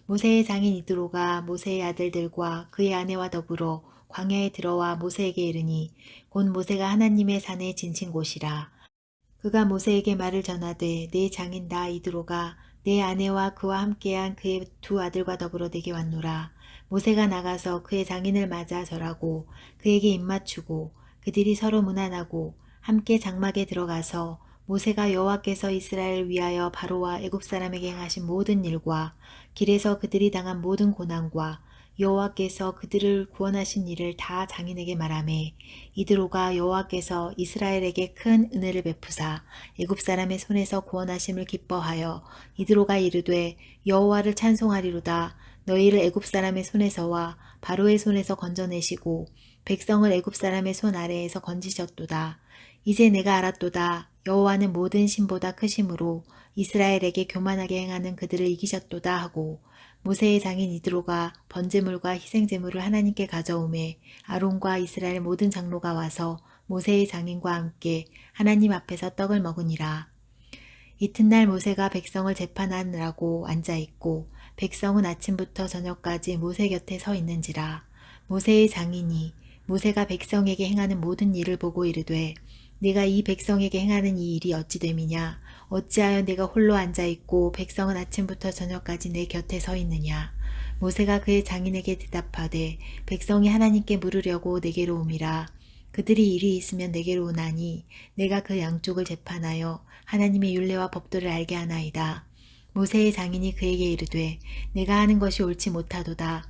모세의 장인 이드로가 모세의 아들들과 그의 아내와 더불어 광야에 들어와 모세에게 이르니 곧 모세가 하나님의 산에 진친 곳이라. 그가 모세에게 말을 전하되 내 장인 나 이드로가 내 아내와 그와 함께한 그의 두 아들과 더불어 내게 왔노라. 모세가 나가서 그의 장인을 맞아 절하고 그에게 입맞추고 그들이 서로 문안하고 함께 장막에 들어가서 모세가 여호와께서 이스라엘을 위하여 바로와 애굽 사람에게 행하신 모든 일과 길에서 그들이 당한 모든 고난과 여호와께서 그들을 구원하신 일을 다 장인에게 말하매 이드로가 여호와께서 이스라엘에게 큰 은혜를 베푸사 애굽 사람의 손에서 구원하심을 기뻐하여 이드로가 이르되 여호와를 찬송하리로다. 너희를 애굽 사람의 손에서와 바로의 손에서 건져내시고 백성을 애굽 사람의 손 아래에서 건지셨도다. 이제 내가 알았도다. 여호와는 모든 신보다 크심으로 이스라엘에게 교만하게 행하는 그들을 이기셨도다 하고 모세의 장인 이드로가 번제물과 희생제물을 하나님께 가져오매 아론과 이스라엘 모든 장로가 와서 모세의 장인과 함께 하나님 앞에서 떡을 먹으니라. 이튿날 모세가 백성을 재판하느라고 앉아있고 백성은 아침부터 저녁까지 모세 곁에 서 있는지라. 모세의 장인이 모세가 백성에게 행하는 모든 일을 보고 이르되 네가 이 백성에게 행하는 이 일이 어찌 됨이냐. 어찌하여 내가 홀로 앉아있고 백성은 아침부터 저녁까지 내 곁에 서 있느냐. 모세가 그의 장인에게 대답하되 백성이 하나님께 물으려고 내게로 옴이라. 그들이 일이 있으면 내게로 오나니 내가 그 양쪽을 재판하여 하나님의 율례와 법도를 알게 하나이다. 모세의 장인이 그에게 이르되 내가 하는 것이 옳지 못하도다.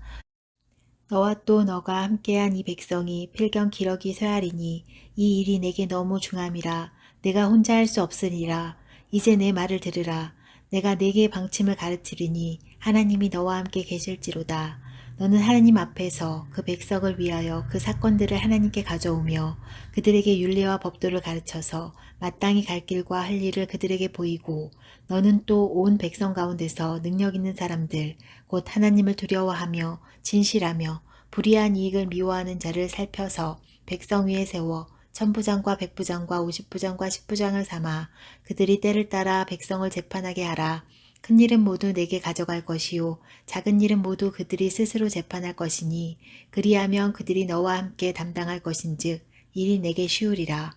너와 또 너가 함께한 이 백성이 필경 기러기 쇠하리니 이 일이 내게 너무 중함이라. 내가 혼자 할 수 없으리라. 이제 내 말을 들으라. 내가 네게 방침을 가르치리니 하나님이 너와 함께 계실지로다. 너는 하나님 앞에서 그 백성을 위하여 그 사건들을 하나님께 가져오며 그들에게 율례와 법도를 가르쳐서 마땅히 갈 길과 할 일을 그들에게 보이고 너는 또 온 백성 가운데서 능력 있는 사람들 곧 하나님을 두려워하며 진실하며 불의한 이익을 미워하는 자를 살펴서 백성 위에 세워 천부장과 백부장과 오십부장과 십부장을 삼아 그들이 때를 따라 백성을 재판하게 하라. 큰 일은 모두 내게 가져갈 것이요 작은 일은 모두 그들이 스스로 재판할 것이니 그리하면 그들이 너와 함께 담당할 것인즉 일이 내게 쉬우리라.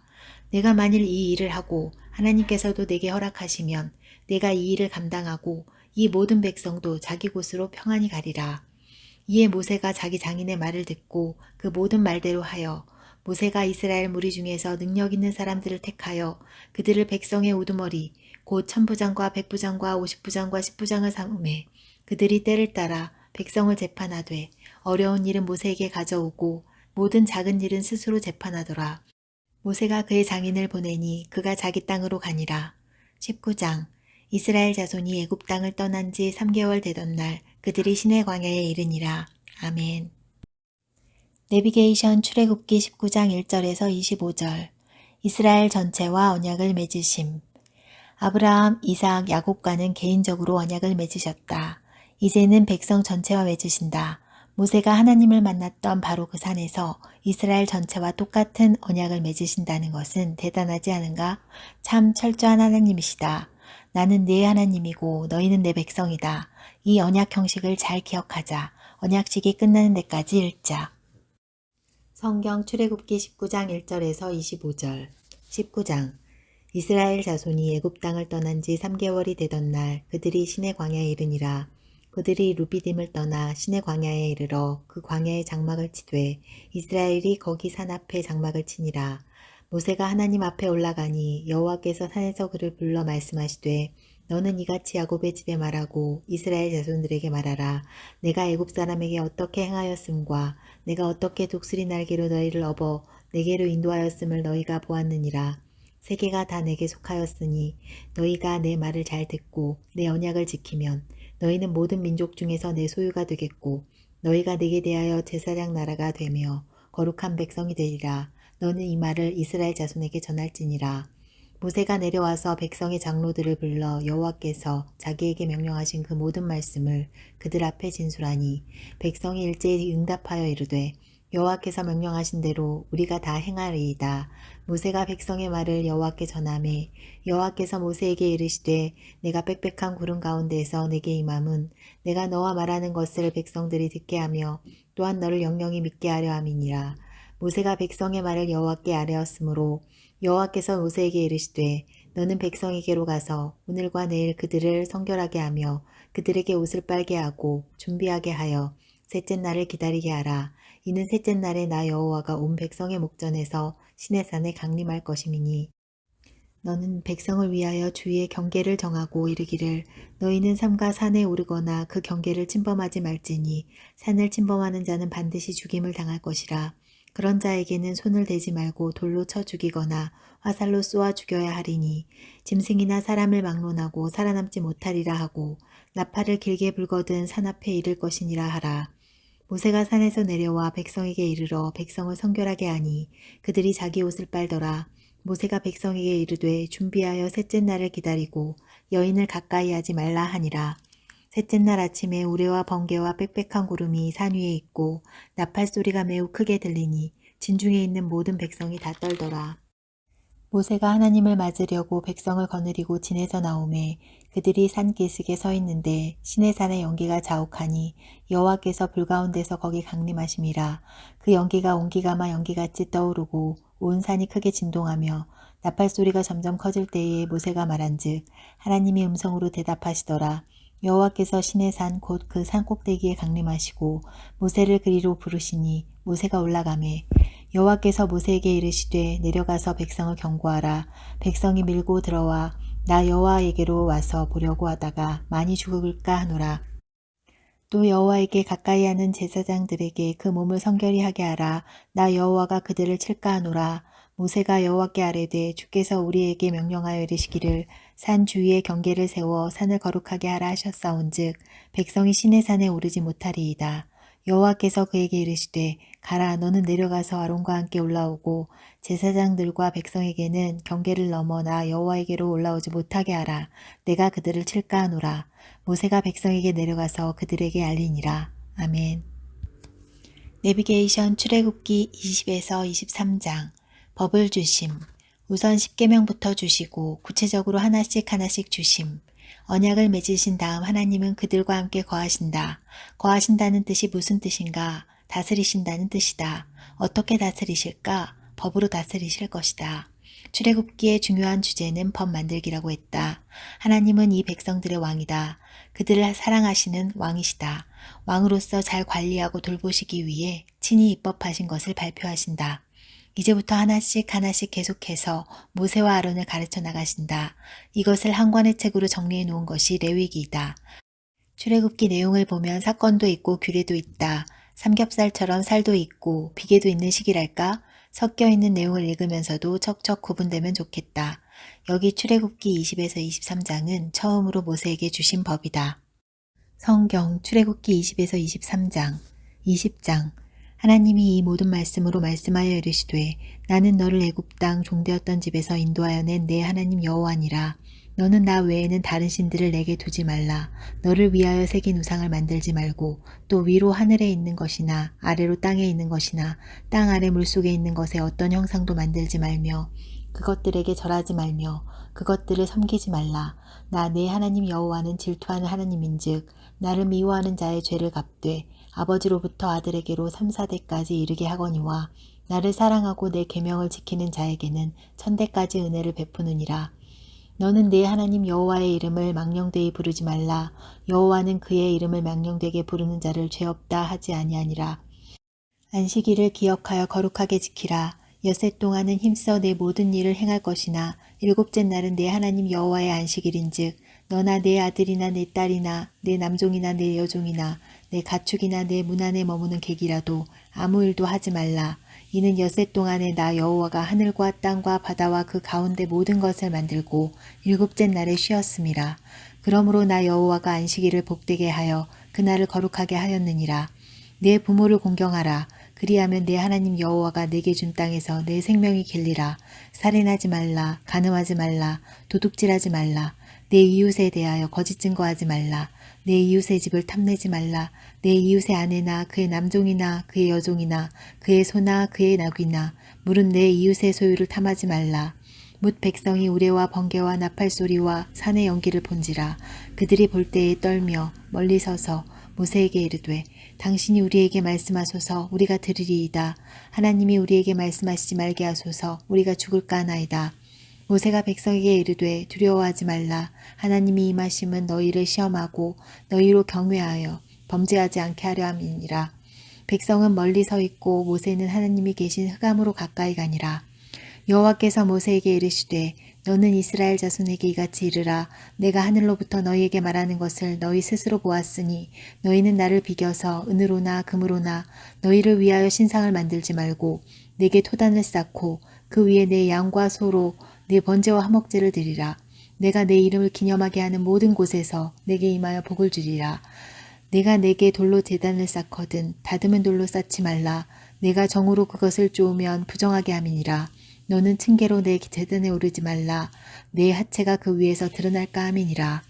내가 만일 이 일을 하고 하나님께서도 내게 허락하시면 내가 이 일을 감당하고 이 모든 백성도 자기 곳으로 평안히 가리라. 이에 모세가 자기 장인의 말을 듣고 그 모든 말대로 하여 모세가 이스라엘 무리 중에서 능력 있는 사람들을 택하여 그들을 백성의 우두머리 곧 천부장과 백부장과 오십부장과 십부장을 삼음해 그들이 때를 따라 백성을 재판하되 어려운 일은 모세에게 가져오고 모든 작은 일은 스스로 재판하더라. 모세가 그의 장인을 보내니 그가 자기 땅으로 가니라. 19장 이스라엘 자손이 애굽 땅을 떠난 지 3개월 되던 날 그들이 시내 광야에 이르니라. 아멘. 내비게이션 출애굽기 19장 1절에서 25절 이스라엘 전체와 언약을 맺으심. 아브라함, 이삭, 야곱과는 개인적으로 언약을 맺으셨다. 이제는 백성 전체와 맺으신다. 모세가 하나님을 만났던 바로 그 산에서 이스라엘 전체와 똑같은 언약을 맺으신다는 것은 대단하지 않은가? 참 철저한 하나님이시다. 나는 네 하나님이고 너희는 내 백성이다. 이 언약 형식을 잘 기억하자. 언약식이 끝나는 데까지 읽자. 성경 출애굽기 19장 1절에서 25절 19장 이스라엘 자손이 애굽 땅을 떠난 지 3개월이 되던 날 그들이 시내 광야에 이르니라. 그들이 루비딤을 떠나 시내 광야에 이르러 그 광야에 장막을 치되 이스라엘이 거기 산 앞에 장막을 치니라. 모세가 하나님 앞에 올라가니 여호와께서 산에서 그를 불러 말씀하시되 너는 이같이 야곱의 집에 말하고 이스라엘 자손들에게 말하라. 내가 애굽 사람에게 어떻게 행하였음과 내가 어떻게 독수리 날개로 너희를 업어 내게로 인도하였음을 너희가 보았느니라. 세계가 다 내게 속하였으니 너희가 내 말을 잘 듣고 내 언약을 지키면 너희는 모든 민족 중에서 내 소유가 되겠고 너희가 내게 대하여 제사장 나라가 되며 거룩한 백성이 되리라. 너는 이 말을 이스라엘 자손에게 전할지니라. 모세가 내려와서 백성의 장로들을 불러 여호와께서 자기에게 명령하신 그 모든 말씀을 그들 앞에 진술하니 백성이 일제히 응답하여 이르되 여호와께서 명령하신 대로 우리가 다 행하리이다. 모세가 백성의 말을 여호와께 전하매 여호와께서 모세에게 이르시되 내가 빽빽한 구름 가운데에서 내게 임함은 내가 너와 말하는 것을 백성들이 듣게 하며 또한 너를 영영히 믿게 하려 함이니라. 모세가 백성의 말을 여호와께 아뢰었으므로 여호와께서 모세에게 이르시되 너는 백성에게로 가서 오늘과 내일 그들을 성결하게 하며 그들에게 옷을 빨게 하고 준비하게 하여 셋째 날을 기다리게 하라. 이는 셋째 날에 나 여호와가 온 백성의 목전에서 시내산에 강림할 것임이니 너는 백성을 위하여 주위의 경계를 정하고 이르기를 너희는 삼가 산에 오르거나 그 경계를 침범하지 말지니 산을 침범하는 자는 반드시 죽임을 당할 것이라. 그런 자에게는 손을 대지 말고 돌로 쳐 죽이거나 화살로 쏘아 죽여야 하리니 짐승이나 사람을 막론하고 살아남지 못하리라 하고 나팔을 길게 불거든 산 앞에 이를 것이니라 하라. 모세가 산에서 내려와 백성에게 이르러 백성을 성결하게 하니 그들이 자기 옷을 빨더라. 모세가 백성에게 이르되 준비하여 셋째 날을 기다리고 여인을 가까이 하지 말라 하니라. 셋째 날 아침에 우레와 번개와 빽빽한 구름이 산 위에 있고 나팔 소리가 매우 크게 들리니 진중에 있는 모든 백성이 다 떨더라. 모세가 하나님을 맞으려고 백성을 거느리고 진에서 나오매 그들이 산기슭에 서 있는데 시내산의 연기가 자욱하니 여호와께서 불 가운데서 거기 강림하심이라. 그 연기가 온기가마 연기같이 떠오르고 온 산이 크게 진동하며 나팔 소리가 점점 커질 때에 모세가 말한즉 하나님이 음성으로 대답하시더라. 여호와께서 시내산 곧 그 산 꼭대기에 강림하시고 모세를 그리로 부르시니 모세가 올라가매 여호와께서 모세에게 이르시되 내려가서 백성을 경고하라. 백성이 밀고 들어와 나 여호와에게로 와서 보려고 하다가 많이 죽을까 하노라. 또 여호와에게 가까이 하는 제사장들에게 그 몸을 성결히 하게 하라. 나 여호와가 그들을 칠까 하노라. 모세가 여호와께 아뢰되 주께서 우리에게 명령하여 이르시기를 산 주위에 경계를 세워 산을 거룩하게 하라 하셨사온즉 백성이 시내산에 오르지 못하리이다. 여호와께서 그에게 이르시되 가라 너는 내려가서 아론과 함께 올라오고 제사장들과 백성에게는 경계를 넘어 나 여호와에게로 올라오지 못하게 하라. 내가 그들을 칠까 하노라. 모세가 백성에게 내려가서 그들에게 알리니라. 아멘. 내비게이션 출애굽기 20에서 23장 법을 주심. 우선 10계명부터 주시고 구체적으로 하나씩 하나씩 주심. 언약을 맺으신 다음 하나님은 그들과 함께 거하신다. 거하신다는 뜻이 무슨 뜻인가? 다스리신다는 뜻이다. 어떻게 다스리실까? 법으로 다스리실 것이다. 출애굽기의 중요한 주제는 법 만들기라고 했다. 하나님은 이 백성들의 왕이다. 그들을 사랑하시는 왕이시다. 왕으로서 잘 관리하고 돌보시기 위해 친히 입법하신 것을 발표하신다. 이제부터 하나씩 하나씩 계속해서 모세와 아론을 가르쳐 나가신다. 이것을 한 권의 책으로 정리해 놓은 것이 레위기이다. 출애굽기 내용을 보면 사건도 있고 규례도 있다. 삼겹살처럼 살도 있고 비계도 있는 시기랄까? 섞여 있는 내용을 읽으면서도 척척 구분되면 좋겠다. 여기 출애굽기 20에서 23장은 처음으로 모세에게 주신 법이다. 성경 출애굽기 20에서 23장 20장 하나님이 이 모든 말씀으로 말씀하여 이르시되 나는 너를 애굽 땅 종되었던 집에서 인도하여 낸 내 하나님 여호와니라. 너는 나 외에는 다른 신들을 내게 두지 말라. 너를 위하여 새긴 우상을 만들지 말고 또 위로 하늘에 있는 것이나 아래로 땅에 있는 것이나 땅 아래 물속에 있는 것에 어떤 형상도 만들지 말며 그것들에게 절하지 말며 그것들을 섬기지 말라. 나 내 하나님 여호와는 질투하는 하나님인즉 나를 미워하는 자의 죄를 갚되 아버지로부터 아들에게로 3, 4대까지 이르게 하거니와 나를 사랑하고 내 계명을 지키는 자에게는 1000대까지 은혜를 베푸느니라. 너는 내 하나님 여호와의 이름을 망령되이 부르지 말라. 여호와는 그의 이름을 망령되게 부르는 자를 죄 없다 하지 아니하니라. 안식일을 기억하여 거룩하게 지키라. 엿새 동안은 힘써 내 모든 일을 행할 것이나 일곱째 날은 내 하나님 여호와의 안식일인즉 너나 내 아들이나 내 딸이나 내 남종이나 내 여종이나 내 가축이나 내 문 안에 머무는 객이라도 아무 일도 하지 말라. 이는 엿새 동안에 나 여호와가 하늘과 땅과 바다와 그 가운데 모든 것을 만들고 일곱째 날에 쉬었음이라. 그러므로 나 여호와가 안식일을 복되게 하여 그날을 거룩하게 하였느니라. 내 부모를 공경하라. 그리하면 내 하나님 여호와가 내게 준 땅에서 내 생명이 길리라. 살인하지 말라. 간음하지 말라. 도둑질하지 말라. 내 이웃에 대하여 거짓 증거하지 말라. 내 이웃의 집을 탐내지 말라. 내 이웃의 아내나 그의 남종이나 그의 여종이나 그의 소나 그의 나귀나 물은 내 이웃의 소유를 탐하지 말라. 뭇 백성이 우레와 번개와 나팔 소리와 산의 연기를 본지라. 그들이 볼 때에 떨며 멀리 서서 모세에게 이르되 당신이 우리에게 말씀하소서 우리가 들으리이다. 하나님이 우리에게 말씀하시지 말게 하소서 우리가 죽을까 하나이다. 모세가 백성에게 이르되 두려워하지 말라. 하나님이 임하심은 너희를 시험하고 너희로 경외하여 범죄하지 않게 하려 함이니라. 백성은 멀리 서 있고 모세는 하나님이 계신 흑암으로 가까이 가니라. 여호와께서 모세에게 이르시되 너는 이스라엘 자손에게 이같이 이르라. 내가 하늘로부터 너희에게 말하는 것을 너희 스스로 보았으니 너희는 나를 비겨서 은으로나 금으로나 너희를 위하여 신상을 만들지 말고 내게 토단을 쌓고 그 위에 내 양과 소로 내 번제와 화목제를 드리라. 내가 내 이름을 기념하게 하는 모든 곳에서 내게 임하여 복을 주리라. 내가 내게 돌로 제단을 쌓거든 다듬은 돌로 쌓지 말라. 내가 정으로 그것을 쪼으면 부정하게 함이니라. 너는 층계로 내 제단에 오르지 말라. 내 하체가 그 위에서 드러날까 함이니라.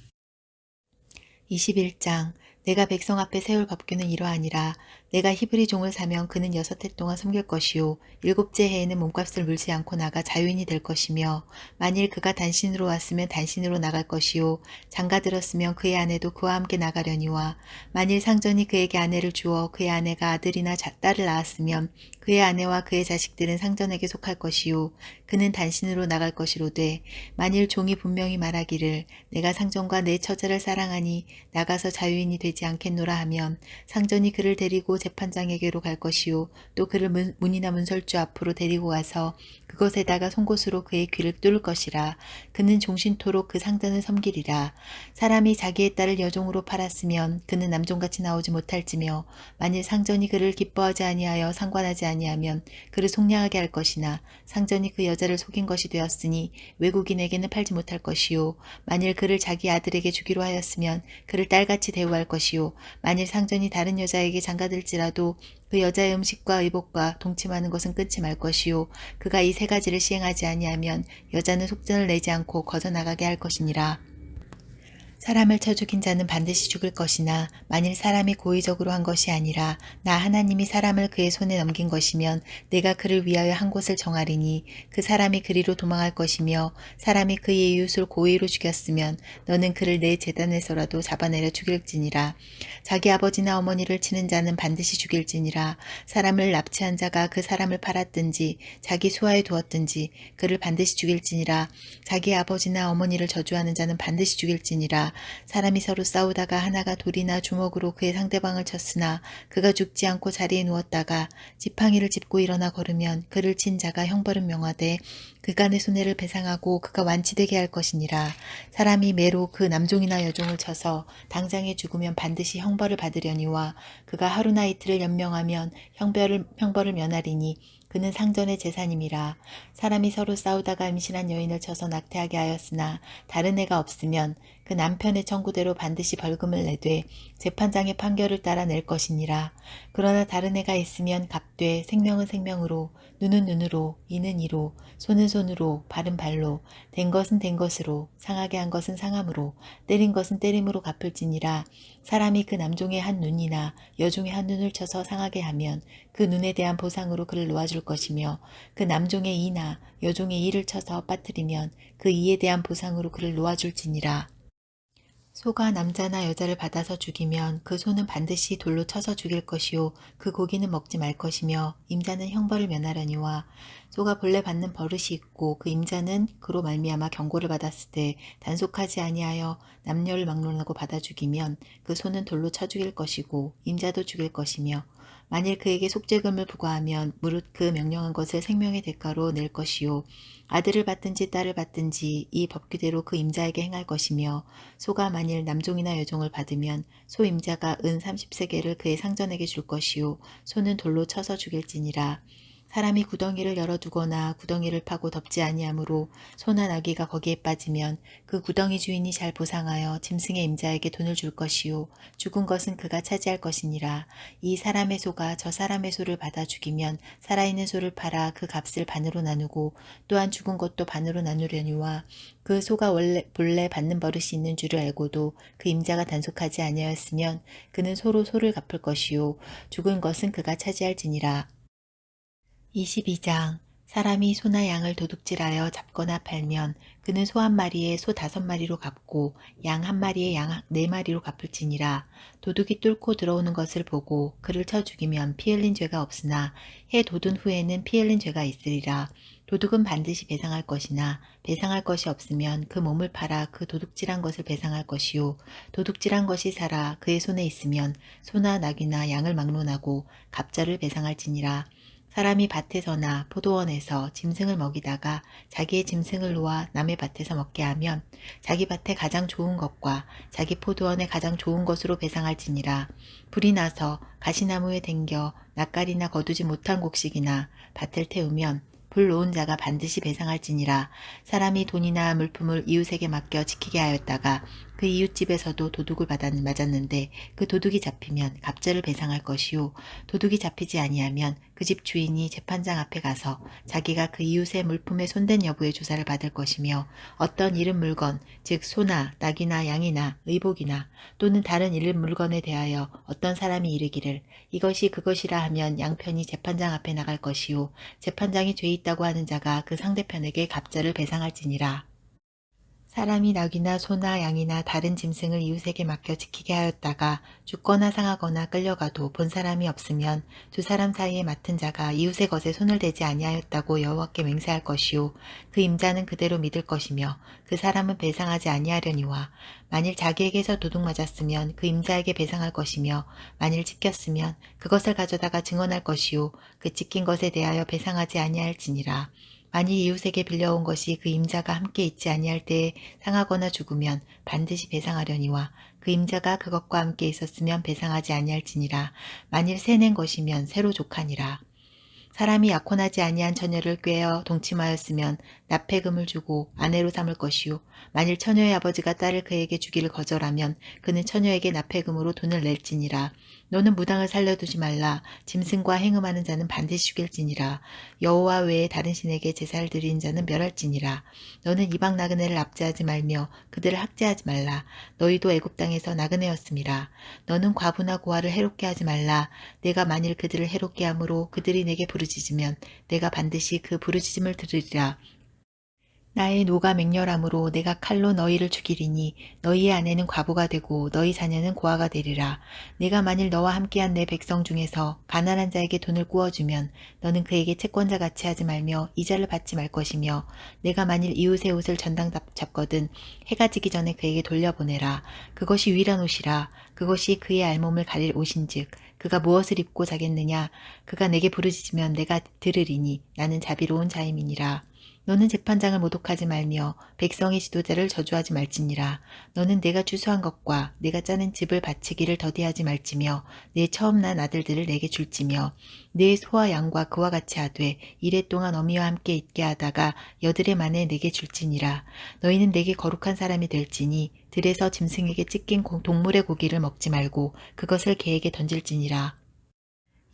21장 내가 백성 앞에 세울 법규는 이러하니라. 내가 히브리 종을 사면 그는 6해 동안 섬길 것이요 7째 해에는 몸값을 물지 않고 나가 자유인이 될 것이며 만일 그가 단신으로 왔으면 단신으로 나갈 것이요 장가 들었으면 그의 아내도 그와 함께 나가려니와 만일 상전이 그에게 아내를 주어 그의 아내가 아들이나 딸을 낳았으면 그의 아내와 그의 자식들은 상전에게 속할 것이요 그는 단신으로 나갈 것이로되 만일 종이 분명히 말하기를 내가 상전과 내 처자를 사랑하니 나가서 자유인이 되지 않겠노라 하면 상전이 그를 데리고 재판장에게로 갈 것이요 또 그를 문이나 문설주 앞으로 데리고 가서 그것에다가 송곳으로 그의 귀를 뚫을 것이라. 그는 종신토록 그 상전을 섬기리라. 사람이 자기의 딸을 여종으로 팔았으면 그는 남종같이 나오지 못할지며 만일 상전이 그를 기뻐하지 아니하여 상관하지 아니하면 그를 속량하게 할 것이나 상전이 그 여자를 속인 것이 되었으니 외국인에게는 팔지 못할 것이요 만일 그를 자기 아들에게 주기로 하였으면 그를 딸같이 대우할 것이요 만일 상전이 다른 여자에게 장가들지라도 그 여자의 음식과 의복과 동침하는 것은 끊지 말 것이요 그가 이 세 가지를 시행하지 아니하면 여자는 속전을 내지 않고 거저나가게 할 것이니라. 사람을 쳐 죽인 자는 반드시 죽을 것이나 만일 사람이 고의적으로 한 것이 아니라 나 하나님이 사람을 그의 손에 넘긴 것이면 내가 그를 위하여 한 곳을 정하리니 그 사람이 그리로 도망할 것이며 사람이 그의 이웃을 고의로 죽였으면 너는 그를 내 제단에서라도 잡아내려 죽일지니라. 자기 아버지나 어머니를 치는 자는 반드시 죽일지니라. 사람을 납치한 자가 그 사람을 팔았든지 자기 수하에 두었든지 그를 반드시 죽일지니라. 자기 아버지나 어머니를 저주하는 자는 반드시 죽일지니라. 사람이 서로 싸우다가 하나가 돌이나 주먹으로 그의 상대방을 쳤으나 그가 죽지 않고 자리에 누웠다가 지팡이를 짚고 일어나 걸으면 그를 친 자가 형벌은 명하되 그간의 손해를 배상하고 그가 완치되게 할 것이니라. 사람이 매로 그 남종이나 여종을 쳐서 당장에 죽으면 반드시 형벌을 받으려니와 그가 하루나 이틀을 연명하면 형벌을 면하리니 그는 상전의 재산임이라. 사람이 서로 싸우다가 임신한 여인을 쳐서 낙태하게 하였으나 다른 애가 없으면 그 남편의 청구대로 반드시 벌금을 내되 재판장의 판결을 따라 낼 것이니라. 그러나 다른 애가 있으면 갚되 생명은 생명으로 눈은 눈으로 이는 이로 손은 손으로 발은 발로 된 것은 된 것으로 상하게 한 것은 상함으로 때린 것은 때림으로 갚을지니라. 사람이 그 남종의 한 눈이나 여종의 한 눈을 쳐서 상하게 하면 그 눈에 대한 보상으로 그를 놓아줄 것이며 그 남종의 이나 여종의 이를 쳐서 빠뜨리면 그 이에 대한 보상으로 그를 놓아줄지니라. 소가 남자나 여자를 받아서 죽이면 그 소는 반드시 돌로 쳐서 죽일 것이요 그 고기는 먹지 말 것이며 임자는 형벌을 면하려니와 소가 본래 받는 버릇이 있고 그 임자는 그로 말미암아 경고를 받았을 때 단속하지 아니하여 남녀를 막론하고 받아 죽이면 그 소는 돌로 쳐 죽일 것이고 임자도 죽일 것이며 만일 그에게 속죄금을 부과하면 무릇 그 명령한 것을 생명의 대가로 낼 것이요 아들을 받든지 딸을 받든지 이 법규대로 그 임자에게 행할 것이며 소가 만일 남종이나 여종을 받으면 소 임자가 은 30세겔을 그의 상전에게 줄 것이요 소는 돌로 쳐서 죽일지니라. 사람이 구덩이를 열어두거나 구덩이를 파고 덮지 아니하므로 소나 나귀가 거기에 빠지면 그 구덩이 주인이 잘 보상하여 짐승의 임자에게 돈을 줄 것이요 죽은 것은 그가 차지할 것이니라. 이 사람의 소가 저 사람의 소를 받아 죽이면 살아있는 소를 팔아 그 값을 반으로 나누고 또한 죽은 것도 반으로 나누려니와 그 소가 본래 받는 버릇이 있는 줄을 알고도 그 임자가 단속하지 아니하였으면 그는 소로 소를 갚을 것이요 죽은 것은 그가 차지할지니라. 22장 사람이 소나 양을 도둑질하여 잡거나 팔면 그는 소 한 마리에 소 5마리로 갚고 양 한 마리에 양 4마리로 갚을지니라. 도둑이 뚫고 들어오는 것을 보고 그를 쳐 죽이면 피 흘린 죄가 없으나 해 돋은 후에는 피 흘린 죄가 있으리라. 도둑은 반드시 배상할 것이나 배상할 것이 없으면 그 몸을 팔아 그 도둑질한 것을 배상할 것이요 도둑질한 것이 살아 그의 손에 있으면 소나 나귀나 양을 막론하고 갑자를 배상할지니라. 사람이 밭에서나 포도원에서 짐승을 먹이다가 자기의 짐승을 놓아 남의 밭에서 먹게 하면 자기 밭에 가장 좋은 것과 자기 포도원에 가장 좋은 것으로 배상할지니라. 불이 나서 가시나무에 댕겨 낯가리나 거두지 못한 곡식이나 밭을 태우면 불 놓은 자가 반드시 배상할지니라. 사람이 돈이나 물품을 이웃에게 맡겨 지키게 하였다가 그 이웃집에서도 도둑을 맞았는데 그 도둑이 잡히면 갑절을 배상할 것이요 도둑이 잡히지 아니하면 그 집 주인이 재판장 앞에 가서 자기가 그 이웃의 물품에 손댄 여부의 조사를 받을 것이며 어떤 잃은 물건 즉 소나 낙이나 양이나 의복이나 또는 다른 잃은 물건에 대하여 어떤 사람이 이르기를 이것이 그것이라 하면 양편이 재판장 앞에 나갈 것이요 재판장이 죄 있다고 하는 자가 그 상대편에게 갑절을 배상할지니라. 사람이 낙이나 소나 양이나 다른 짐승을 이웃에게 맡겨 지키게 하였다가 죽거나 상하거나 끌려가도 본 사람이 없으면 두 사람 사이에 맡은 자가 이웃의 것에 손을 대지 아니하였다고 여호와께 맹세할 것이요 그 임자는 그대로 믿을 것이며 그 사람은 배상하지 아니하려니와 만일 자기에게서 도둑 맞았으면 그 임자에게 배상할 것이며 만일 찢겼으면 그것을 가져다가 증언할 것이요 그 찢긴 것에 대하여 배상하지 아니할지니라. 만일 이웃에게 빌려온 것이 그 임자가 함께 있지 아니할 때에 상하거나 죽으면 반드시 배상하려니와 그 임자가 그것과 함께 있었으면 배상하지 아니할지니라. 만일 새낸 것이면 새로 족하니라. 사람이 약혼하지 아니한 처녀를 꾀어 동침하였으면 납폐금을 주고 아내로 삼을 것이요. 만일 처녀의 아버지가 딸을 그에게 주기를 거절하면 그는 처녀에게 납폐금으로 돈을 낼지니라. 너는 무당을 살려두지 말라. 짐승과 행음하는 자는 반드시 죽일지니라. 여호와 외에 다른 신에게 제사를 드리는 자는 멸할지니라. 너는 이방 나그네를 납제하지 말며 그들을 학대하지 말라. 너희도 애굽 땅에서 나그네였음이라. 너는 과부나 고아를 해롭게 하지 말라. 내가 만일 그들을 해롭게 함으로 그들이 내게 부르짖으면 내가 반드시 그 부르짖음을 들으리라. 나의 노가 맹렬함으로 내가 칼로 너희를 죽이리니 너희의 아내는 과부가 되고 너희 자녀는 고아가 되리라. 내가 만일 너와 함께한 내 백성 중에서 가난한 자에게 돈을 꾸어주면 너는 그에게 채권자 같이 하지 말며 이자를 받지 말 것이며 내가 만일 이웃의 옷을 전당 잡거든 해가 지기 전에 그에게 돌려보내라. 그것이 유일한 옷이라. 그것이 그의 알몸을 가릴 옷인즉 그가 무엇을 입고 자겠느냐. 그가 내게 부르짖으면 내가 들으리니 나는 자비로운 자임이니라. 너는 재판장을 모독하지 말며 백성의 지도자를 저주하지 말지니라. 너는 내가 추수한 것과 내가 짜는 집을 바치기를 더디하지 말지며 내 처음 난 아들들을 내게 줄지며 내 소와 양과 그와 같이 하되 이래 동안 어미와 함께 있게 하다가 여드레 만에 내게 줄지니라. 너희는 내게 거룩한 사람이 될지니 들에서 짐승에게 찢긴 동물의 고기를 먹지 말고 그것을 개에게 던질지니라.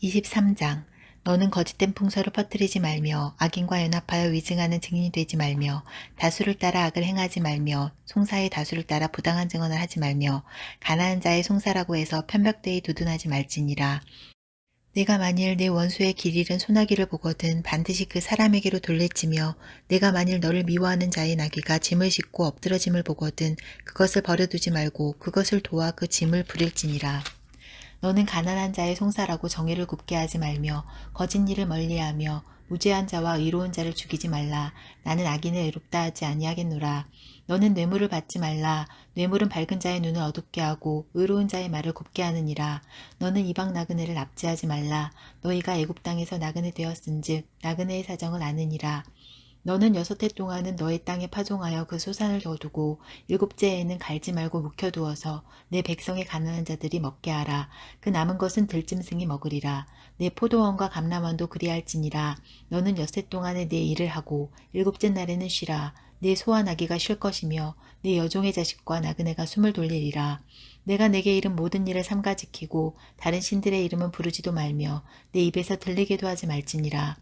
23장 너는 거짓된 풍설을 퍼뜨리지 말며 악인과 연합하여 위증하는 증인이 되지 말며 다수를 따라 악을 행하지 말며 송사의 다수를 따라 부당한 증언을 하지 말며 가난한 자의 송사라고 해서 편벽되이 두둔하지 말지니라. 내가 만일 내 원수의 길 잃은 소나기를 보거든 반드시 그 사람에게로 돌릴지며 내가 만일 너를 미워하는 자의 나귀가 짐을 싣고 엎드러짐을 보거든 그것을 버려두지 말고 그것을 도와 그 짐을 부릴지니라. 너는 가난한 자의 송사라고 정의를 굽게 하지 말며 거짓 일을 멀리하며 무죄한 자와 의로운 자를 죽이지 말라. 나는 악인을 의롭다 하지 아니하겠노라. 너는 뇌물을 받지 말라. 뇌물은 밝은 자의 눈을 어둡게 하고 의로운 자의 말을 굽게 하느니라. 너는 이방 나그네를 납치하지 말라. 너희가 애굽 땅에서 나그네 되었은즉 나그네의 사정을 아느니라. 너는 6해 동안은 너의 땅에 파종하여 그 소산을 거두고 7째 해에는 갈지 말고 묵혀두어서 내 백성의 가난한 자들이 먹게 하라. 그 남은 것은 들짐승이 먹으리라. 내 포도원과 감람원도 그리할지니라. 너는 6해 동안에 내 일을 하고 7째 날에는 쉬라. 내 소와 나귀가 쉴 것이며 내 여종의 자식과 나그네가 숨을 돌리리라. 내가 내게 이른 모든 일을 삼가 지키고 다른 신들의 이름은 부르지도 말며 내 입에서 들리게도 하지 말지니라.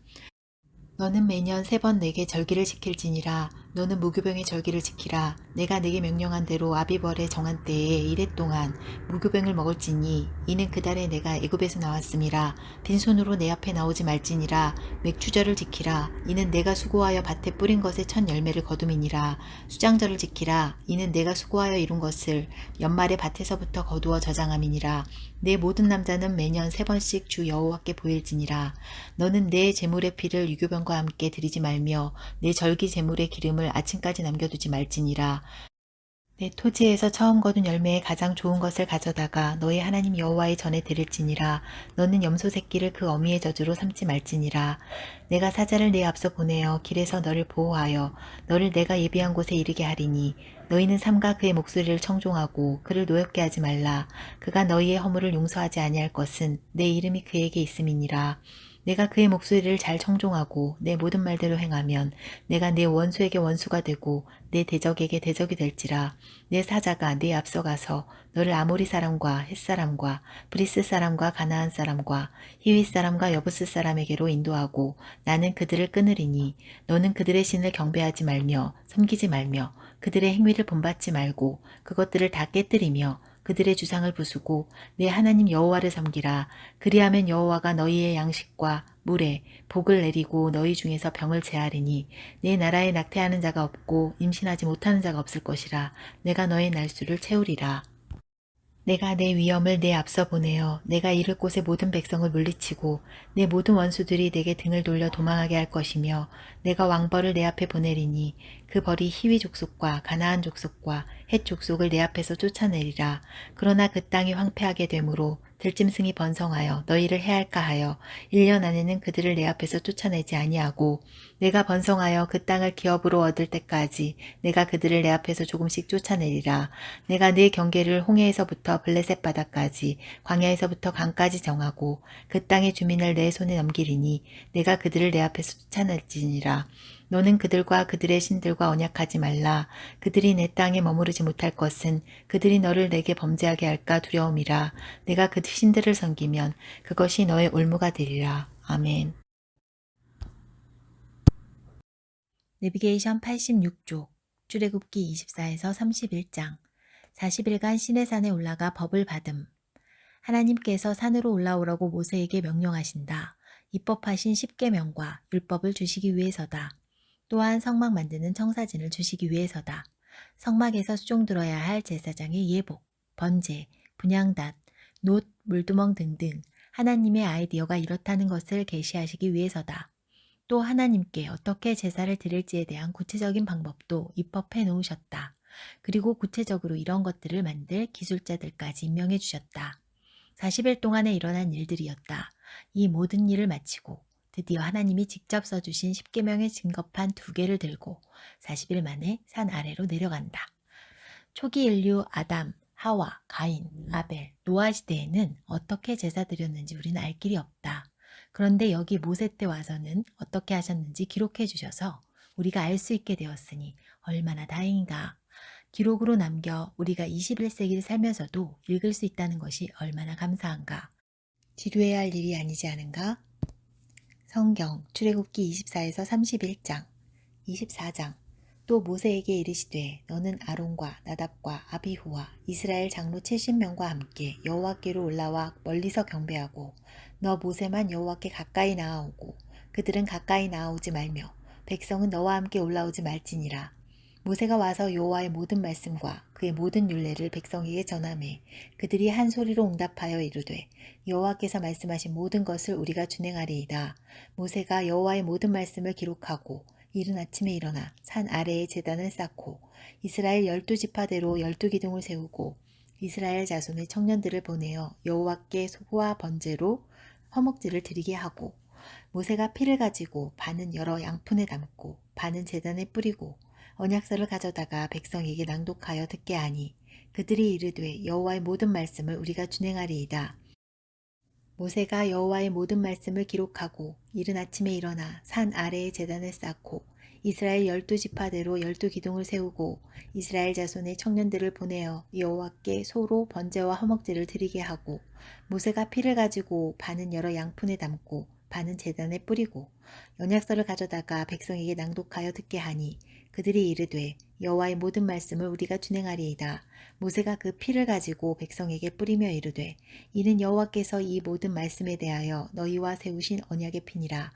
너는 매년 3번 내게 절기를 지킬지니라. 너는 무교병의 절기를 지키라. 내가 내게 명령한 대로 아비벌의 정한 때에 이래 동안 무교병을 먹을지니 이는 그 달에 내가 애굽에서 나왔음이라. 빈손으로 내 앞에 나오지 말지니라. 맥추절을 지키라. 이는 내가 수고하여 밭에 뿌린 것의 첫 열매를 거둠이니라. 수장절을 지키라. 이는 내가 수고하여 이룬 것을 연말에 밭에서부터 거두어 저장함이니라. 내 모든 남자는 매년 3번씩 주 여호와께 보일지니라. 너는 내 제물의 피를 유교병과 함께 드리지 말며 내 절기 제물의 기름을 아침까지 남겨두지 말지니라. 내 토지에서 처음 거둔 열매의 가장 좋은 것을 가져다가 너의 하나님 여호와의 전에 드릴지니라. 너는 염소 새끼를 그 어미의 저주로 삼지 말지니라. 내가 사자를 내 앞서 보내어 길에서 너를 보호하여 너를 내가 예비한 곳에 이르게 하리니 너희는 삼가 그의 목소리를 청종하고 그를 노엽게 하지 말라. 그가 너희의 허물을 용서하지 아니할 것은 내 이름이 그에게 있음이니라. 내가 그의 목소리를 잘 청종하고 내 모든 말대로 행하면 내가 내 원수에게 원수가 되고 내 대적에게 대적이 될지라. 내 사자가 내 앞서가서 너를 아모리 사람과 헷 사람과 브리스 사람과 가나안 사람과 히윗 사람과 여부스 사람에게로 인도하고 나는 그들을 끊으리니 너는 그들의 신을 경배하지 말며 섬기지 말며 그들의 행위를 본받지 말고 그것들을 다 깨뜨리며 그들의 주상을 부수고 내 하나님 여호와를 섬기라. 그리하면 여호와가 너희의 양식과 물에 복을 내리고 너희 중에서 병을 제하리니 내 나라에 낙태하는 자가 없고 임신하지 못하는 자가 없을 것이라. 내가 너의 날수를 채우리라. 내가 내 위엄을 내 앞서 보내어 내가 이를 곳의 모든 백성을 물리치고 내 모든 원수들이 내게 등을 돌려 도망하게 할 것이며 내가 왕벌을 내 앞에 보내리니 그 벌이 히위 족속과 가나안 족속과 헷 족속을 내 앞에서 쫓아내리라. 그러나 그 땅이 황폐하게 되므로 들짐승이 번성하여 너희를 해할까 하여 1년 안에는 그들을 내 앞에서 쫓아내지 아니하고 내가 번성하여 그 땅을 기업으로 얻을 때까지 내가 그들을 내 앞에서 조금씩 쫓아내리라. 내가 네 경계를 홍해에서부터 블레셋 바다까지 광야에서부터 강까지 정하고 그 땅의 주민을 내 손에 넘기리니 내가 그들을 내 앞에서 쫓아낼지니라. 너는 그들과 그들의 신들과 언약하지 말라. 그들이 내 땅에 머무르지 못할 것은 그들이 너를 내게 범죄하게 할까 두려움이라. 내가 그 신들을 섬기면 그것이 너의 올무가 되리라. 아멘. 내비게이션 86쪽, 출애굽기 24에서 31장, 40일간 시내산에 올라가 법을 받음. 하나님께서 산으로 올라오라고 모세에게 명령하신다. 입법하신 십계명과 율법을 주시기 위해서다. 또한 성막 만드는 청사진을 주시기 위해서다. 성막에서 수종들어야 할 제사장의 예복, 번제, 분향단, 놋, 물두멍 등등 하나님의 아이디어가 이렇다는 것을 계시하시기 위해서다. 또 하나님께 어떻게 제사를 드릴지에 대한 구체적인 방법도 입법해 놓으셨다. 그리고 구체적으로 이런 것들을 만들 기술자들까지 임명해 주셨다. 40일 동안에 일어난 일들이었다. 이 모든 일을 마치고 드디어 하나님이 직접 써주신 십계명의 증거판 2개를 들고 40일 만에 산 아래로 내려간다. 초기 인류 아담, 하와, 가인, 아벨, 노아 시대에는 어떻게 제사 드렸는지 우리는 알 길이 없다. 그런데 여기 모세 때 와서는 어떻게 하셨는지 기록해 주셔서 우리가 알 수 있게 되었으니 얼마나 다행인가. 기록으로 남겨 우리가 21세기를 살면서도 읽을 수 있다는 것이 얼마나 감사한가. 지루해야 할 일이 아니지 않은가? 성경 출애굽기 24에서 31장, 24장. 또 모세에게 이르시되 너는 아론과 나답과 아비후와 이스라엘 장로 70명과 함께 여호와께로 올라와 멀리서 경배하고 너 모세만 여호와께 가까이 나아오고 그들은 가까이 나아오지 말며 백성은 너와 함께 올라오지 말지니라. 모세가 와서 여호와의 모든 말씀과 그의 모든 율례를 백성에게 전하매 그들이 한 소리로 응답하여 이르되 여호와께서 말씀하신 모든 것을 우리가 준행하리이다. 모세가 여호와의 모든 말씀을 기록하고 이른 아침에 일어나 산 아래에 제단을 쌓고 이스라엘 12지파대로 12기둥을 세우고 이스라엘 자손의 청년들을 보내어 여호와께 소와 번제로 허목제를 드리게 하고 모세가 피를 가지고 반은 여러 양푼에 담고 반은 제단에 뿌리고 언약서를 가져다가 백성에게 낭독하여 듣게 하니 그들이 이르되 여호와의 모든 말씀을 우리가 준행하리이다. 모세가 여호와의 모든 말씀을 기록하고 이른 아침에 일어나 산 아래에 제단을 쌓고 이스라엘 12지파대로 12기둥을 세우고 이스라엘 자손의 청년들을 보내어 여호와께 소로 번제와 허목제를 드리게 하고 모세가 피를 가지고 반은 여러 양푼에 담고 반은 제단에 뿌리고 언약서를 가져다가 백성에게 낭독하여 듣게 하니 그들이 이르되 여호와의 모든 말씀을 우리가 준행하리이다. 모세가 그 피를 가지고 백성에게 뿌리며 이르되 이는 여호와께서 이 모든 말씀에 대하여 너희와 세우신 언약의 피니라.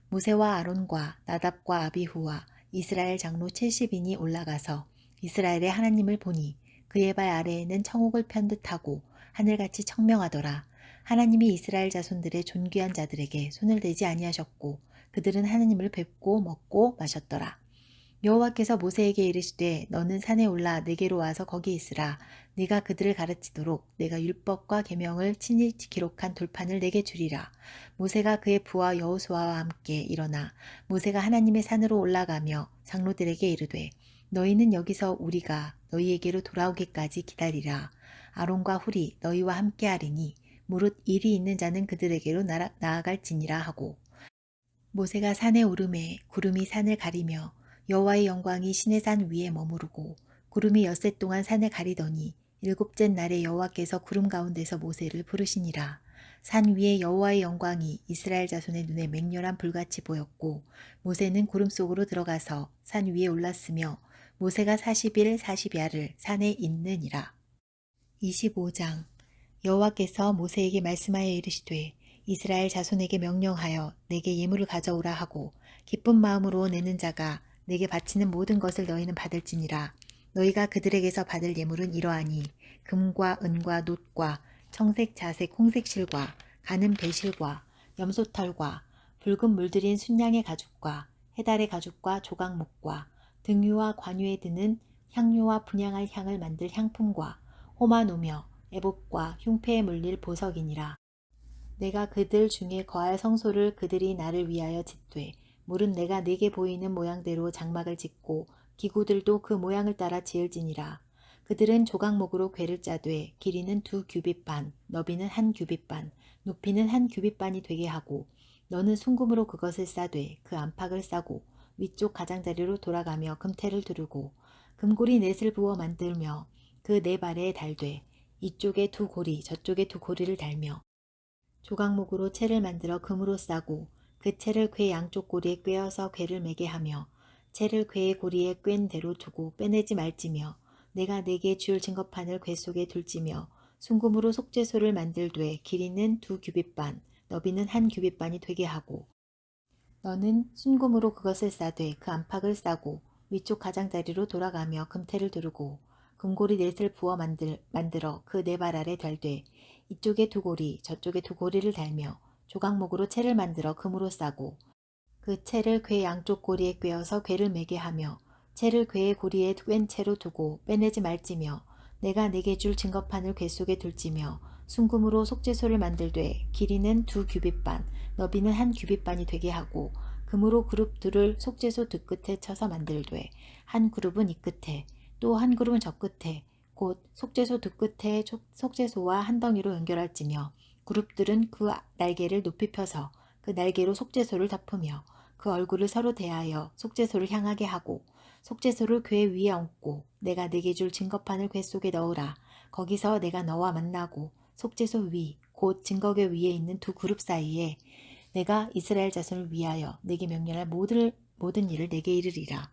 모세와 아론과 나답과 아비후와 이스라엘 장로 70인이 올라가서 이스라엘의 하나님을 보니 그의 발 아래에는 청옥을 편 듯하고 하늘같이 청명하더라. 하나님이 이스라엘 자손들의 존귀한 자들에게 손을 대지 아니하셨고 그들은 하나님을 뵙고 먹고 마셨더라. 여호와께서 모세에게 이르시되 너는 산에 올라 내게로 와서 거기 있으라. 네가 그들을 가르치도록 내가 율법과 계명을 친히 기록한 돌판을 내게 주리라. 모세가 그의 부하 여호수아와 함께 일어나 모세가 하나님의 산으로 올라가며 장로들에게 이르되 너희는 여기서 우리가 너희에게로 돌아오기까지 기다리라. 아론과 훌이 너희와 함께하리니 무릇 일이 있는 자는 그들에게로 나아갈지니라 하고 모세가 산에 오르매 구름이 산을 가리며 여호와의 영광이 시내산 위에 머무르고 구름이 엿새 동안 산을 가리더니 일곱째 날에 여호와께서 구름 가운데서 모세를 부르시니라. 산 위에 여호와의 영광이 이스라엘 자손의 눈에 맹렬한 불같이 보였고 모세는 구름 속으로 들어가서 산 위에 올랐으며 모세가 40일 40야를 산에 있느니라. 25장 여호와께서 모세에게 말씀하여 이르시되 이스라엘 자손에게 명령하여 내게 예물을 가져오라 하고 기쁜 마음으로 내는 자가 내게 바치는 모든 것을 너희는 받을지니라. 너희가 그들에게서 받을 예물은 이러하니 금과 은과 놋과 청색 자색 홍색 실과 가는 배실과 염소털과 붉은 물들인 순양의 가죽과 해달의 가죽과 조각목과 등유와 관유에 드는 향료와 분향할 향을 만들 향품과 호마노며 애복과 흉패에 물릴 보석이니라. 내가 그들 중에 거할 성소를 그들이 나를 위하여 짓되 물은 내가 네게 보이는 모양대로 장막을 짓고 기구들도 그 모양을 따라 지을지니라. 그들은 조각목으로 궤를 짜되 길이는 2규빗 반, 너비는 1규빗 반, 높이는 1규빗 반이 되게 하고 너는 순금으로 그것을 싸되 그 안팎을 싸고 위쪽 가장자리로 돌아가며 금테를 두르고 금고리 넷을 부어 만들며 그 네 발에 달되 이쪽에 2고리 저쪽에 2고리를 달며 조각목으로 채를 만들어 금으로 싸고 그 채를 궤 양쪽 고리에 꿰어서 궤를 매게 하며 채를 궤의 고리에 꿰인 대로 두고 빼내지 말지며 내가 네게 줄 증거판을 궤 속에 둘지며 순금으로 속죄소를 만들되 길이는 2규빗 반, 너비는 1규빗 반이 되게 하고 너는 순금으로 그것을 싸되 그 안팎을 싸고 위쪽 가장자리로 돌아가며 금테를 두르고 금고리 넷을 부어 만들어 그 네 발 아래 달되 이쪽에 2고리 저쪽에 2고리를 달며 조각목으로 채를 만들어 금으로 싸고 그 채를 궤 양쪽 고리에 꿰어서 궤를 매게 하며 채를 궤의 고리에 꿰인 채로 두고 빼내지 말지며 내가 네게 줄 증거판을 궤 속에 둘지며 순금으로 속죄소를 만들되 길이는 2규빗 반, 너비는 1규빗 반이 되게 하고 금으로 그룹 둘을 속죄소 두 끝에 쳐서 만들되 한 그룹은 이 끝에 또 한 그룹은 저 끝에 곧 속죄소 두 끝에 속죄소와 한 덩이로 연결할지며 그룹들은 그 날개를 높이 펴서 그 날개로 속죄소를 덮으며 그 얼굴을 서로 대하여 속죄소를 향하게 하고 속죄소를 궤 위에 얹고 내가 네게 줄 증거판을 궤 속에 넣으라. 거기서 내가 너와 만나고 속죄소 위 곧 증거궤 위에 있는 두 그룹 사이에 내가 이스라엘 자손을 위하여 네게 명령할 모든 일을 네게 이르리라.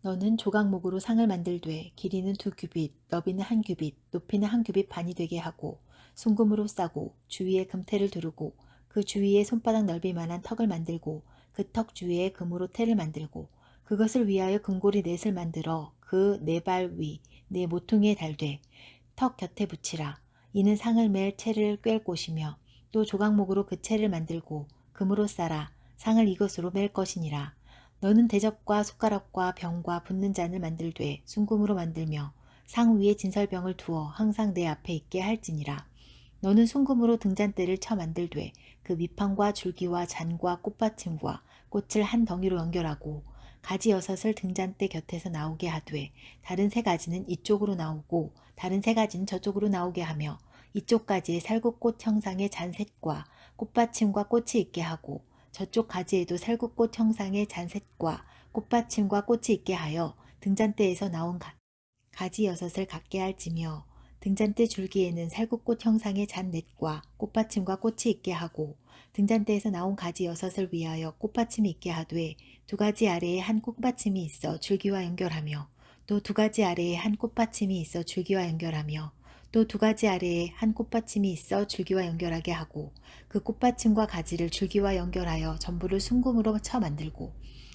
너는 조각목으로 상을 만들되 길이는 2규빗, 너비는 1규빗, 높이는 1규빗 반이 되게 하고 순금으로 싸고 주위에 금테를 두르고 그 주위에 손바닥 넓이만한 턱을 만들고 그 턱 주위에 금으로 테를 만들고 그것을 위하여 금고리 넷을 만들어 그 네 발 위, 네 모퉁이에 달되 턱 곁에 붙이라. 이는 상을 맬 채를 꿰 곳이며 또 조각목으로 그 채를 만들고 금으로 싸라. 상을 이것으로 맬 것이니라. 너는 대접과 숟가락과 병과 붓는 잔을 만들되 순금으로 만들며 상 위에 진설병을 두어 항상 내 앞에 있게 할지니라. 너는 순금으로 등잔대를 쳐 만들되 그 밑판과 줄기와 잔과 꽃받침과 꽃을 한 덩이로 연결하고 가지 여섯을 등잔대 곁에서 나오게 하되 다른 세 가지는 이쪽으로 나오고 다른 세 가지는 저쪽으로 나오게 하며 이쪽 가지에 살구꽃 형상의 잔셋과 꽃받침과 꽃이 있게 하고 저쪽 가지에도 살구꽃 형상의 잔셋과 꽃받침과 꽃이 있게 하여 등잔대에서 나온 가지 여섯을 갖게 할지며 등잔대 줄기에는 살구꽃 형상의 잔넷과 꽃받침과 꽃이 있게 하고 등잔대에서 나온 가지 여섯을 위하여 꽃받침이 있게 하되 두 가지 아래에 한 꽃받침이 있어 줄기와 연결하며 또 두 가지 아래에 한 꽃받침이 있어 줄기와 연결하며 또 두 가지 아래에 한 꽃받침이 있어 줄기와 연결하게 하고 그 꽃받침과 가지를 줄기와 연결하여 전부를 순금으로 쳐 만들고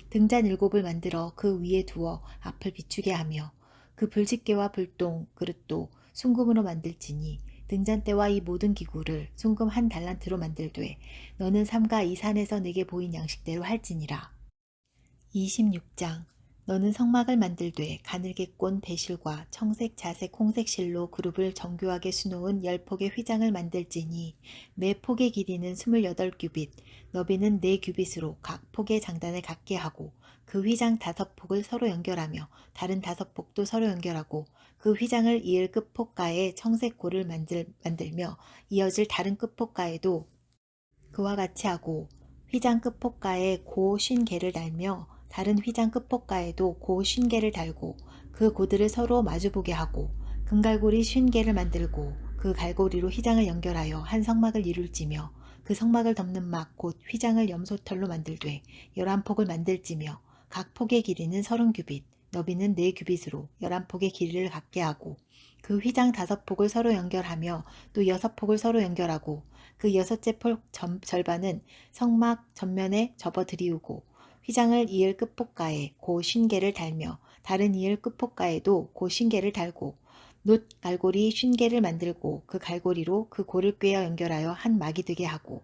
등잔 7을 만들어 그 위에 두어 앞을 비추게 하며 그 불집게와 불똥 그릇도 순금으로 만들지니 등잔대와 이 모든 기구를 순금 1달란트로 만들되 너는 삼가 이 산에서 내게 보인 양식대로 할지니라. 26장 너는 성막을 만들되 가늘게 꼰 배실과 청색, 자색, 홍색 실로 그룹을 정교하게 수놓은 10폭의 휘장을 만들지니 매 폭의 길이는 28규빗, 너비는 4규빗으로 각 폭의 장단을 같게 하고 그 휘장 5폭을 서로 연결하며 다른 5폭도 서로 연결하고 그 휘장을 이을 끝폭가에 청색 고를 만들며 이어질 다른 끝폭가에도 그와 같이 하고 휘장 끝폭가에 고 50개를 달며 다른 휘장 끝폭가에도 고 50개를 달고 그 고들을 서로 마주보게 하고 금갈고리 50개를 만들고 그 갈고리로 휘장을 연결하여 한 성막을 이룰지며 그 성막을 덮는 막 곧 휘장을 염소털로 만들되 11폭을 만들지며 각 폭의 길이는 30규빗 너비는 4규빗으로 11폭의 길이를 갖게 하고 그 휘장 5폭을 서로 연결하며 또 6폭을 서로 연결하고 그 6째 폭 절반은 성막 전면에 접어들이우고 휘장을 이을 끝폭가에 고 50개를 달며 다른 이을 끝폭가에도 고 50개를 달고 놋 갈고리 50개를 만들고 그 갈고리로 그 고를 꿰어 연결하여 한 막이 되게 하고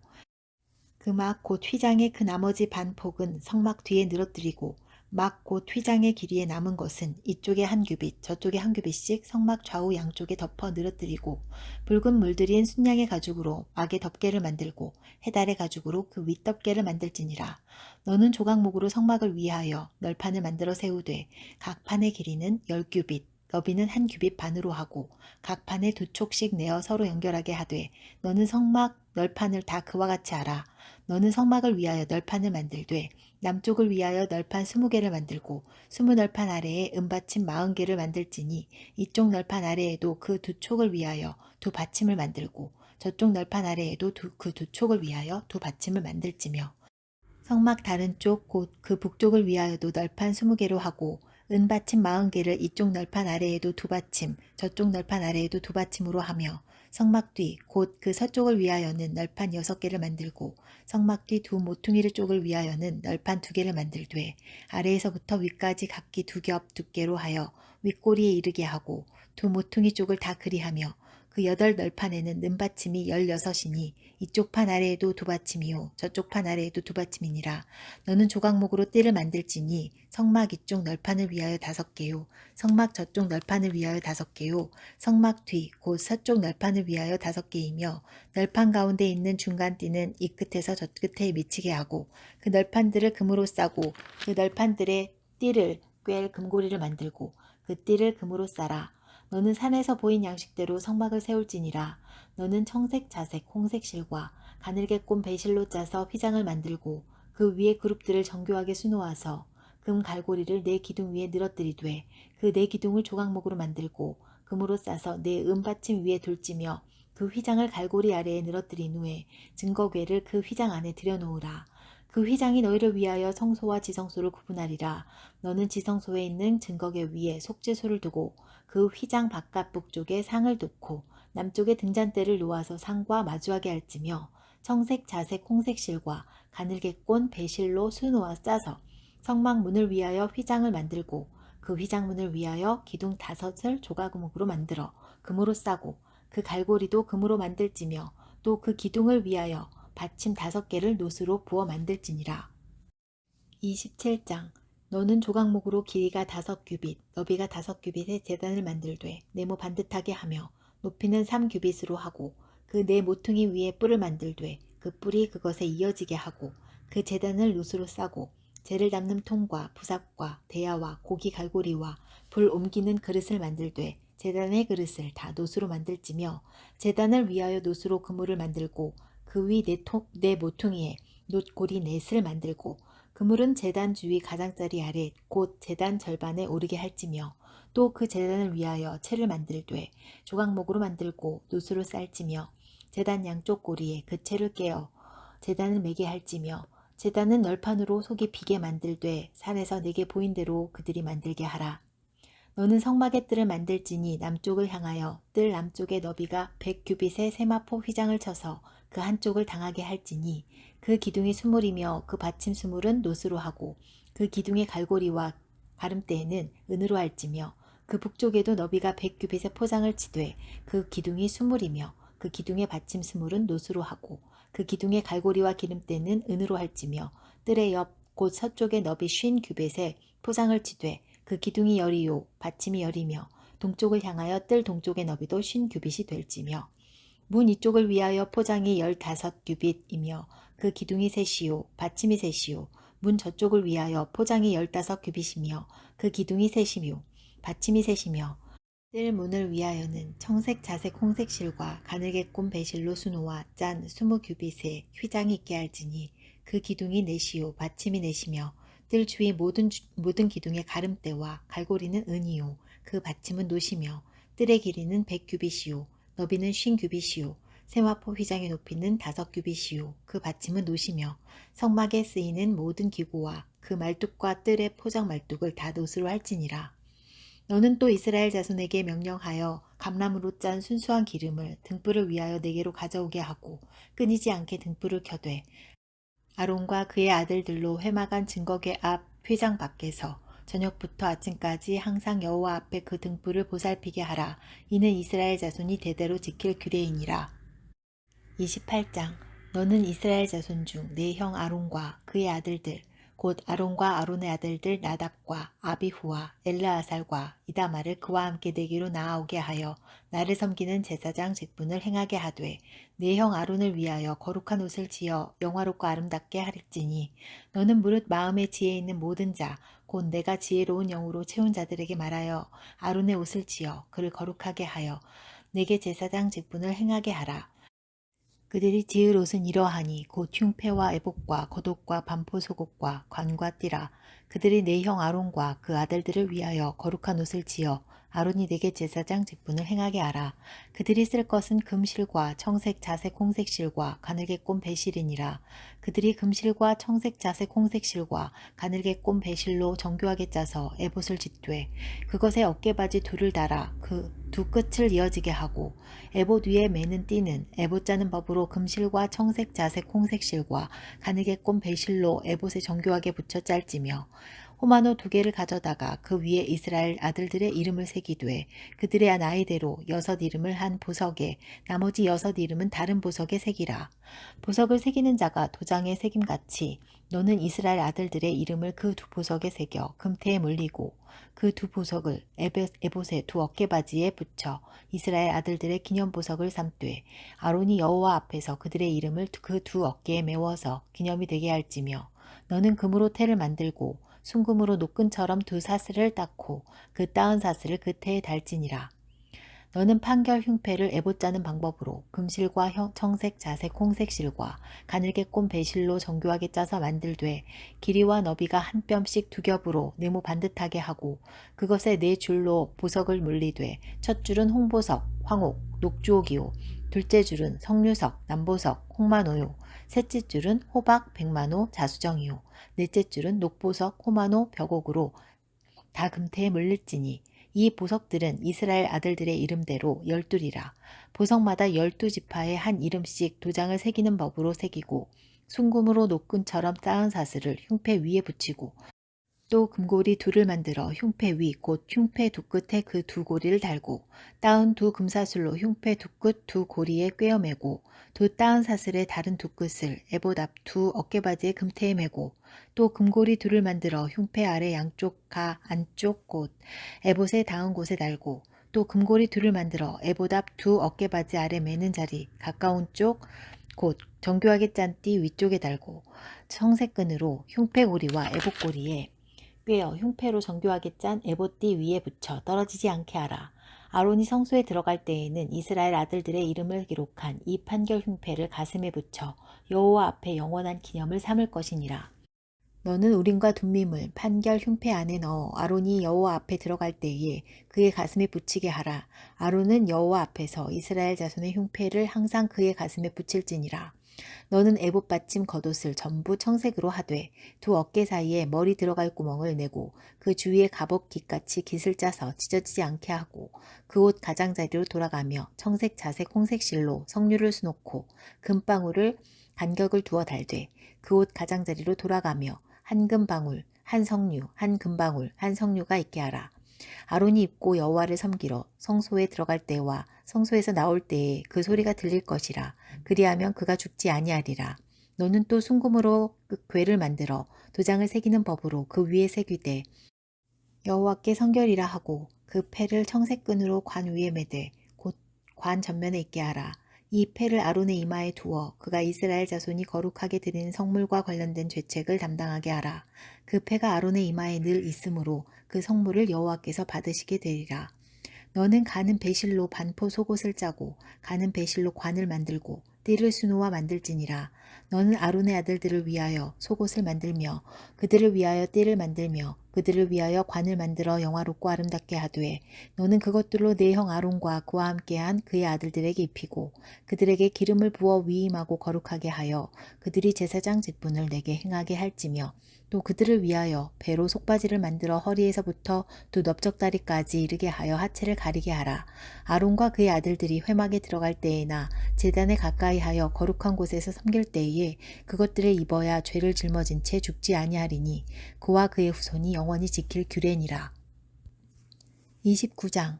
그 막 곧 휘장의 그 나머지 반 폭은 성막 뒤에 늘어뜨리고 막 곧 휘장의 길이에 남은 것은 이쪽에 한 규빗 저쪽에 한 규빗씩 성막 좌우 양쪽에 덮어 늘어뜨리고 붉은 물들인 순양의 가죽으로 막의 덮개를 만들고 해달의 가죽으로 그 윗덮개를 만들지니라. 너는 조각목으로 성막을 위하여 널판을 만들어 세우되 각 판의 길이는 10규빗 너비는 한 규빗 반으로 하고 각 판에 2촉씩 내어 서로 연결하게 하되 너는 성막 널판을 다 그와 같이 하라. 너는 성막을 위하여 널판을 만들되 남쪽을 위하여 널판 20개를 만들고 20널판 아래에 은받침 40개를 만들지니 이쪽 널판 아래에도 그 2촉을 위하여 2받침을 만들고 저쪽 널판 아래에도 그 2촉을 위하여 2받침을 만들지며 성막 다른 쪽 곧 그 북쪽을 위하여도 널판 20개로 하고 은받침 40개를 이쪽 널판 아래에도 2받침 저쪽 널판 아래에도 2받침으로 하며 성막 뒤 곧 그 서쪽을 위하여는 널판 6개를 만들고 성막 뒤 2 모퉁이를 쪽을 위하여는 널판 2개를 만들되 아래에서부터 위까지 각기 2겹 두께로 하여 윗꼬리에 이르게 하고 2 모퉁이 쪽을 다 그리하며 그 8널판에는 은받침이 16이니 이쪽 판 아래에도 2받침이요 저쪽 판 아래에도 2받침이니라. 너는 조각목으로 띠를 만들지니 성막 이쪽 널판을 위하여 5개요 성막 저쪽 널판을 위하여 5개요 성막 뒤 곧 서쪽 널판을 위하여 5개이며 널판 가운데 있는 중간 띠는 이 끝에서 저 끝에 미치게 하고 그 널판들을 금으로 싸고 그 널판들의 띠를 꿰 금고리를 만들고 그 띠를 금으로 싸라. 너는 산에서 보인 양식대로 성막을 세울지니라. 너는 청색, 자색, 홍색 실과 가늘게 꼰 배실로 짜서 휘장을 만들고 그 위에 그룹들을 정교하게 수놓아서 금 갈고리를 네 기둥 위에 늘어뜨리되 그 네 기둥을 조각목으로 만들고 금으로 싸서 네 은받침 위에 둘지며 그 휘장을 갈고리 아래에 늘어뜨린 후에 증거궤를 그 휘장 안에 들여놓으라. 그 휘장이 너희를 위하여 성소와 지성소를 구분하리라. 너는 지성소에 있는 증거궤 위에 속죄소를 두고 그 휘장 바깥 북쪽에 상을 놓고 남쪽에 등잔대를 놓아서 상과 마주하게 할지며 청색, 자색, 홍색 실과 가늘게 꼰 배실로 수놓아 짜서 성막 문을 위하여 휘장을 만들고 그 휘장문을 위하여 기둥 5을 조각목으로 만들어 금으로 싸고 그 갈고리도 금으로 만들지며 또 그 기둥을 위하여 받침 5개를 노스로 부어 만들지니라. 27장 너는 조각목으로 길이가 5규빗, 너비가 5규빗의 제단을 만들되 네모 반듯하게 하며 높이는 3규빗으로 하고 그 네 모퉁이 위에 뿔을 만들되 그 뿔이 그것에 이어지게 하고 그 제단을 노스로 싸고 재를 담는 통과 부삽과 대야와 고기 갈고리와 불 옮기는 그릇을 만들되 제단의 그릇을 다 노스로 만들지며 제단을 위하여 노스로 그물을 만들고 그 위 네 모퉁이에 놋고리 넷을 만들고 그물은 제단 주위 가장자리 아래 곧 제단 절반에 오르게 할지며 또 그 제단을 위하여 채를 만들되 조각목으로 만들고 노스로 쌀지며 제단 양쪽 고리에 그 채를 깨어 제단을 매게 할지며 제단은 널판으로 속이 비게 만들되 산에서 내게 보인 대로 그들이 만들게 하라. 너는 성막의 뜰을 만들지니 남쪽을 향하여 뜰 남쪽의 너비가 100규빗의 세마포 휘장을 쳐서 그 한쪽을 당하게 할지니 그 기둥이 수물이며 그 받침 수물은 노스로 하고 그 기둥의 갈고리와 가름대에는 은으로 할지며 그 북쪽에도 너비가 100규빗의 포장을 치되 그 기둥이 수물이며 그 기둥의 받침 수물은 노스로 하고 그 기둥의 갈고리와 기름대는 은으로 할지며 뜰의 옆 곧 서쪽의 너비 50규빗의 포장을 치되 그 기둥이 열이요 받침이 열이며 동쪽을 향하여 뜰 동쪽의 너비도 50규빗이 될지며 문 이쪽을 위하여 포장이 15규빗이며 그 기둥이 셋이요 받침이 셋이요 문 저쪽을 위하여 포장이 15규빗이며 그 기둥이 셋이며 받침이 셋이며 뜰 문을 위하여는 청색, 자색, 홍색 실과 가늘게 꼰 배실로 수놓아 짠 20규빗의 휘장이 있게 할지니 그 기둥이 넷이요 받침이 넷이며 뜰 주위 모든 기둥의 가름대와 갈고리는 은이요 그 받침은 노시며 뜰의 길이는 100규빗이요 너비는 50규빗이요 세마포 휘장의 높이는 5규빗이요 그 받침은 노시며 성막에 쓰이는 모든 기구와 그 말뚝과 뜰의 포장 말뚝을 다 노스로 할지니라. 너는 또 이스라엘 자손에게 명령하여 감람으로 짠 순수한 기름을 등불을 위하여 네게로 가져오게 하고 끊이지 않게 등불을 켜되 아론과 그의 아들들로 회막안 증거궤 앞 휘장 밖에서 저녁부터 아침까지 항상 여호와 앞에 그 등불을 보살피게 하라. 이는 이스라엘 자손이 대대로 지킬 규례이니라. 28장 너는 이스라엘 자손 중 네 형 아론과 그의 아들들 곧 아론과 아론의 아들들 나답과 아비후와 엘르아살과 이다말을 그와 함께 내게로 나아오게 하여 나를 섬기는 제사장 직분을 행하게 하되 내 형 아론을 위하여 거룩한 옷을 지어 영화롭고 아름답게 하릴지니 너는 무릇 마음에 지혜 있는 모든 자 곧 내가 지혜로운 영으로 채운 자들에게 말하여 아론의 옷을 지어 그를 거룩하게 하여 내게 제사장 직분을 행하게 하라. 그들이 지을 옷은 이러하니 곧 흉패와 애복과 겉옷과 반포 속옷과 관과 띠라. 그들이 내 형 아론과 그 아들들을 위하여 거룩한 옷을 지어 아론이 내게 제사장 직분을 행하게 하라. 그들이 쓸 것은 금실과 청색 자색 홍색 실과 가늘게 꼰 배실이니라. 그들이 금실과 청색 자색 홍색 실과 가늘게 꼰 배실로 정교하게 짜서 에봇을 짓되 그것에 어깨바지 둘을 달아 그 두 끝을 이어지게 하고 에봇 위에 매는 띠는 에봇 짜는 법으로 금실과 청색 자색 홍색 실과 가늘게 꼰 배실로 에봇에 정교하게 붙여 짤지며 호마노 2개를 가져다가 그 위에 이스라엘 아들들의 이름을 새기되 그들의 나이대로 6 이름을 한 보석에 나머지 6 이름은 다른 보석에 새기라. 보석을 새기는 자가 도장에 새김같이 너는 이스라엘 아들들의 이름을 그 두 보석에 새겨 금태에 물리고 그 두 보석을 에봇의 두 어깨바지에 붙여 이스라엘 아들들의 기념보석을 삼되 아론이 여호와 앞에서 그들의 이름을 그 두 어깨에 메워서 기념이 되게 할지며 너는 금으로 태를 만들고 순금으로 노끈처럼 두 사슬을 닦고 그 따은 사슬을 그 태에 달지니라. 너는 판결 흉패를 에봇 짜는 방법으로 금실과 청색 자색 홍색 실과 가늘게 꼰 배실로 정교하게 짜서 만들되 길이와 너비가 한 뼘씩 2겹으로 네모 반듯하게 하고 그것에 4줄로 보석을 물리되 첫 줄은 홍보석, 황옥, 녹주옥이요 둘째 줄은 석류석, 남보석, 홍마노요 셋째 줄은 호박, 백마노, 자수정이요 넷째 줄은 녹보석, 호마노, 벽옥으로 다 금태에 물릴지니 이 보석들은 이스라엘 아들들의 이름대로 12이라. 보석마다 12지파에 한 이름씩 도장을 새기는 법으로 새기고 순금으로 노끈처럼 쌓은 사슬을 흉패 위에 붙이고 또 금고리 2를 만들어 흉패 위 곧 흉패 두 끝에 그 두 고리를 달고 따은 두 금사슬로 흉패 두 끝 두 고리에 꿰어매고 두 따은 사슬의 다른 두 끝을 에봇 앞 두 어깨바지의 금태에 매고 또 금고리 2를 만들어 흉패 아래 양쪽 가 안쪽 곳 에봇의 닿은 곳에 달고 또 금고리 2를 만들어 에봇 앞 두 어깨바지 아래 매는 자리 가까운 쪽 곧 정교하게 짠 띠 위쪽에 달고 청색끈으로 흉패고리와 에봇고리에 꿰어 흉패로 정교하게 짠 에봇띠 위에 붙여 떨어지지 않게 하라. 아론이 성소에 들어갈 때에는 이스라엘 아들들의 이름을 기록한 이 판결 흉패를 가슴에 붙여 여호와 앞에 영원한 기념을 삼을 것이니라. 너는 우림과 둠밈을 판결 흉패 안에 넣어 아론이 여호와 앞에 들어갈 때에 그의 가슴에 붙이게 하라. 아론은 여호와 앞에서 이스라엘 자손의 흉패를 항상 그의 가슴에 붙일지니라. 너는 에봇 받침 겉옷을 전부 청색으로 하되 두 어깨 사이에 머리 들어갈 구멍을 내고 그 주위에 갑옷 깃같이 깃을 짜서 찢어지지 않게 하고 그 옷 가장자리로 돌아가며 청색 자색 홍색 실로 석류를 수놓고 금방울을 간격을 두어 달되 그 옷 가장자리로 돌아가며 한 금방울 한 석류 한 금방울 한 석류가 있게 하라. 아론이 입고 여호와를 섬기러 성소에 들어갈 때와 성소에서 나올 때에 그 소리가 들릴 것이라. 그리하면 그가 죽지 아니하리라. 너는 또 순금으로 그 궤를 만들어 도장을 새기는 법으로 그 위에 새기되 여호와께 성결이라 하고 그 패를 청색끈으로 관 위에 매되 곧 관 전면에 있게 하라. 이 패를 아론의 이마에 두어 그가 이스라엘 자손이 거룩하게 드리는 성물과 관련된 죄책을 담당하게 하라. 그 패가 아론의 이마에 늘 있으므로 그 성물을 여호와께서 받으시게 되리라. 너는 가는 배실로 반포 속옷을 짜고 가는 배실로 관을 만들고 띠를 수놓아 만들지니라. 너는 아론의 아들들을 위하여 속옷을 만들며 그들을 위하여 띠를 만들며 그들을 위하여 관을 만들어 영화롭고 아름답게 하되 너는 그것들로 내 형 아론과 그와 함께한 그의 아들들에게 입히고 그들에게 기름을 부어 위임하고 거룩하게 하여 그들이 제사장 직분을 내게 행하게 할지며 또 그들을 위하여 배로 속바지를 만들어 허리에서부터 두 넓적다리까지 이르게 하여 하체를 가리게 하라. 아론과 그의 아들들이 회막에 들어갈 때에나 제단에 가까이 하여 거룩한 곳에서 섬길 때에 그것들을 입어야 죄를 짊어진 채 죽지 아니하리니 그와 그의 후손이 영원히 지킬 규례니라. 29장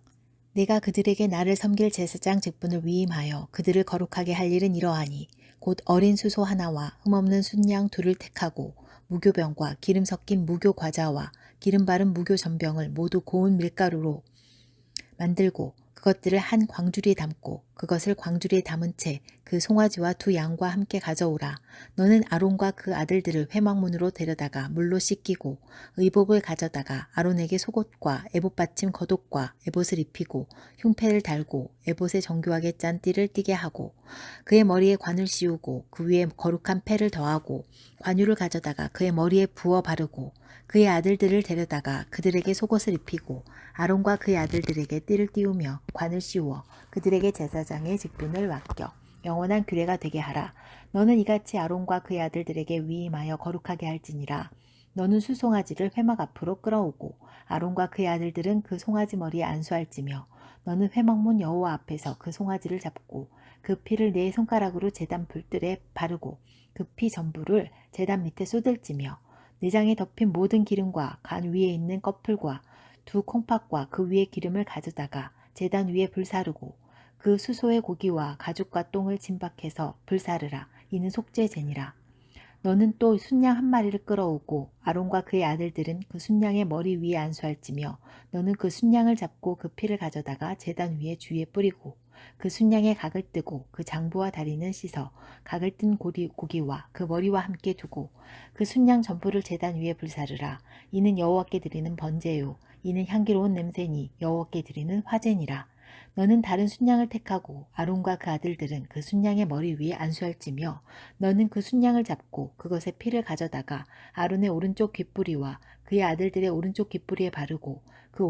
내가 그들에게 나를 섬길 제사장 직분을 위임하여 그들을 거룩하게 할 일은 이러하니 곧 어린 수소 하나와 흠없는 순양 2를 택하고 무교병과 기름 섞인 무교 과자와 기름 바른 무교 전병을 모두 고운 밀가루로 만들고 그것들을 한 광주리에 담고 그것을 광주리에 담은 채 그 송아지와 두 양과 함께 가져오라. 너는 아론과 그 아들들을 회막문으로 데려다가 물로 씻기고 의복을 가져다가 아론에게 속옷과 에봇 받침 겉옷과 에봇을 입히고 흉패를 달고 에봇에 정교하게 짠 띠를 띠게 하고 그의 머리에 관을 씌우고 그 위에 거룩한 패를 더하고 관유를 가져다가 그의 머리에 부어 바르고 그의 아들들을 데려다가 그들에게 속옷을 입히고 아론과 그의 아들들에게 띠를 띄우며 관을 씌워 그들에게 제사장의 직분을 맡겨 영원한 규례가 되게 하라. 너는 이같이 아론과 그의 아들들에게 위임하여 거룩하게 할지니라. 너는 수송아지를 회막 앞으로 끌어오고 아론과 그의 아들들은 그 송아지 머리에 안수할지며 너는 회막문 여호와 앞에서 그 송아지를 잡고 그 피를 네 손가락으로 제단 불뜰에 바르고 그 피 전부를 제단 밑에 쏟을지며 내장에 덮인 모든 기름과 간 위에 있는 꺼풀과 두 콩팥과 그 위에 기름을 가져다가 제단 위에 불사르고 그 수소의 고기와 가죽과 똥을 진박해서 불사르라. 이는 속죄제니라. 너는 또 순양 한 마리를 끌어오고 아론과 그의 아들들은 그 순양의 머리 위에 안수할지며 너는 그 순양을 잡고 그 피를 가져다가 제단 위에 주위에 뿌리고 그 순양의 각을 뜨고 그 장부와 다리는 씻어 각을 뜬 고기와 그 머리와 함께 두고 그 순양 전부를 제단 위에 불사르라. 이는 여호와께 드리는 번제요 이는 향기로운 냄새니 여호와께 드리는 화제니라. 너는 다른 순양을 택하고 아론과 그 아들들은 그 순양의 머리 위에 안수할지며 너는 그 순양을 잡고 그것의 피를 가져다가 아론의 오른쪽 귓뿌리와 그의 아들들의 오른쪽 귓뿌리에 바르고 그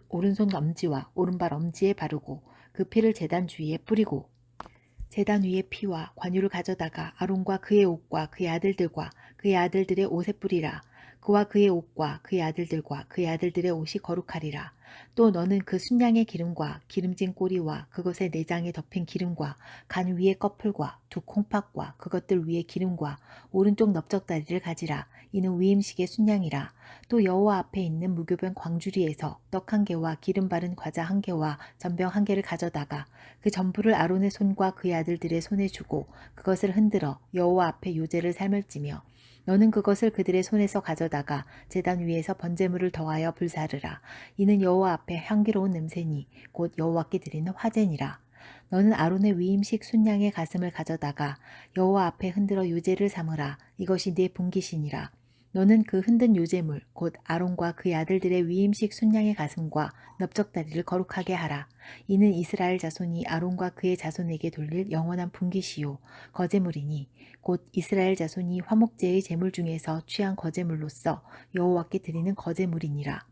오른손 엄지와 오른발 엄지에 바르고 그 피를 제단 주위에 뿌리고 제단 위에 피와 관유를 가져다가 아론과 그의 옷과 그의 아들들과 그의 아들들의 옷에 뿌리라. 그와 그의 옷과 그의 아들들과 그의 아들들의 옷이 거룩하리라. 또 너는 그 순양의 기름과 기름진 꼬리와 그것의 내장에 덮인 기름과 간 위의 꺼풀과 두 콩팥과 그것들 위에 기름과 오른쪽 넓적다리를 가지라. 이는 위임식의 순양이라. 또 여호와 앞에 있는 무교병 광주리에서 떡 한 개와 기름 바른 과자 한 개와 전병 한 개를 가져다가 그 전부를 아론의 손과 그의 아들들의 손에 주고 그것을 흔들어 여호와 앞에 요제를 삶을지며 너는 그것을 그들의 손에서 가져다가 제단 위에서 번제물을 더하여 불사르라. 이는 여호와 앞에 향기로운 냄새니 곧 여호와께 드리는 화제니라. 너는 아론의 위임식 순양의 가슴을 가져다가 여호와 앞에 흔들어 요제를 삼으라. 이것이 네 분깃이니라. 너는 그 흔든 요제물 곧 아론과 그의 아들들의 위임식 순양의 가슴과 넓적다리를 거룩하게 하라. 이는 이스라엘 자손이 아론과 그의 자손에게 돌릴 영원한 분깃이요 거제물이니 곧 이스라엘 자손이 화목제의 제물 중에서 취한 거제물로서 여호와께 드리는 거제물이니라.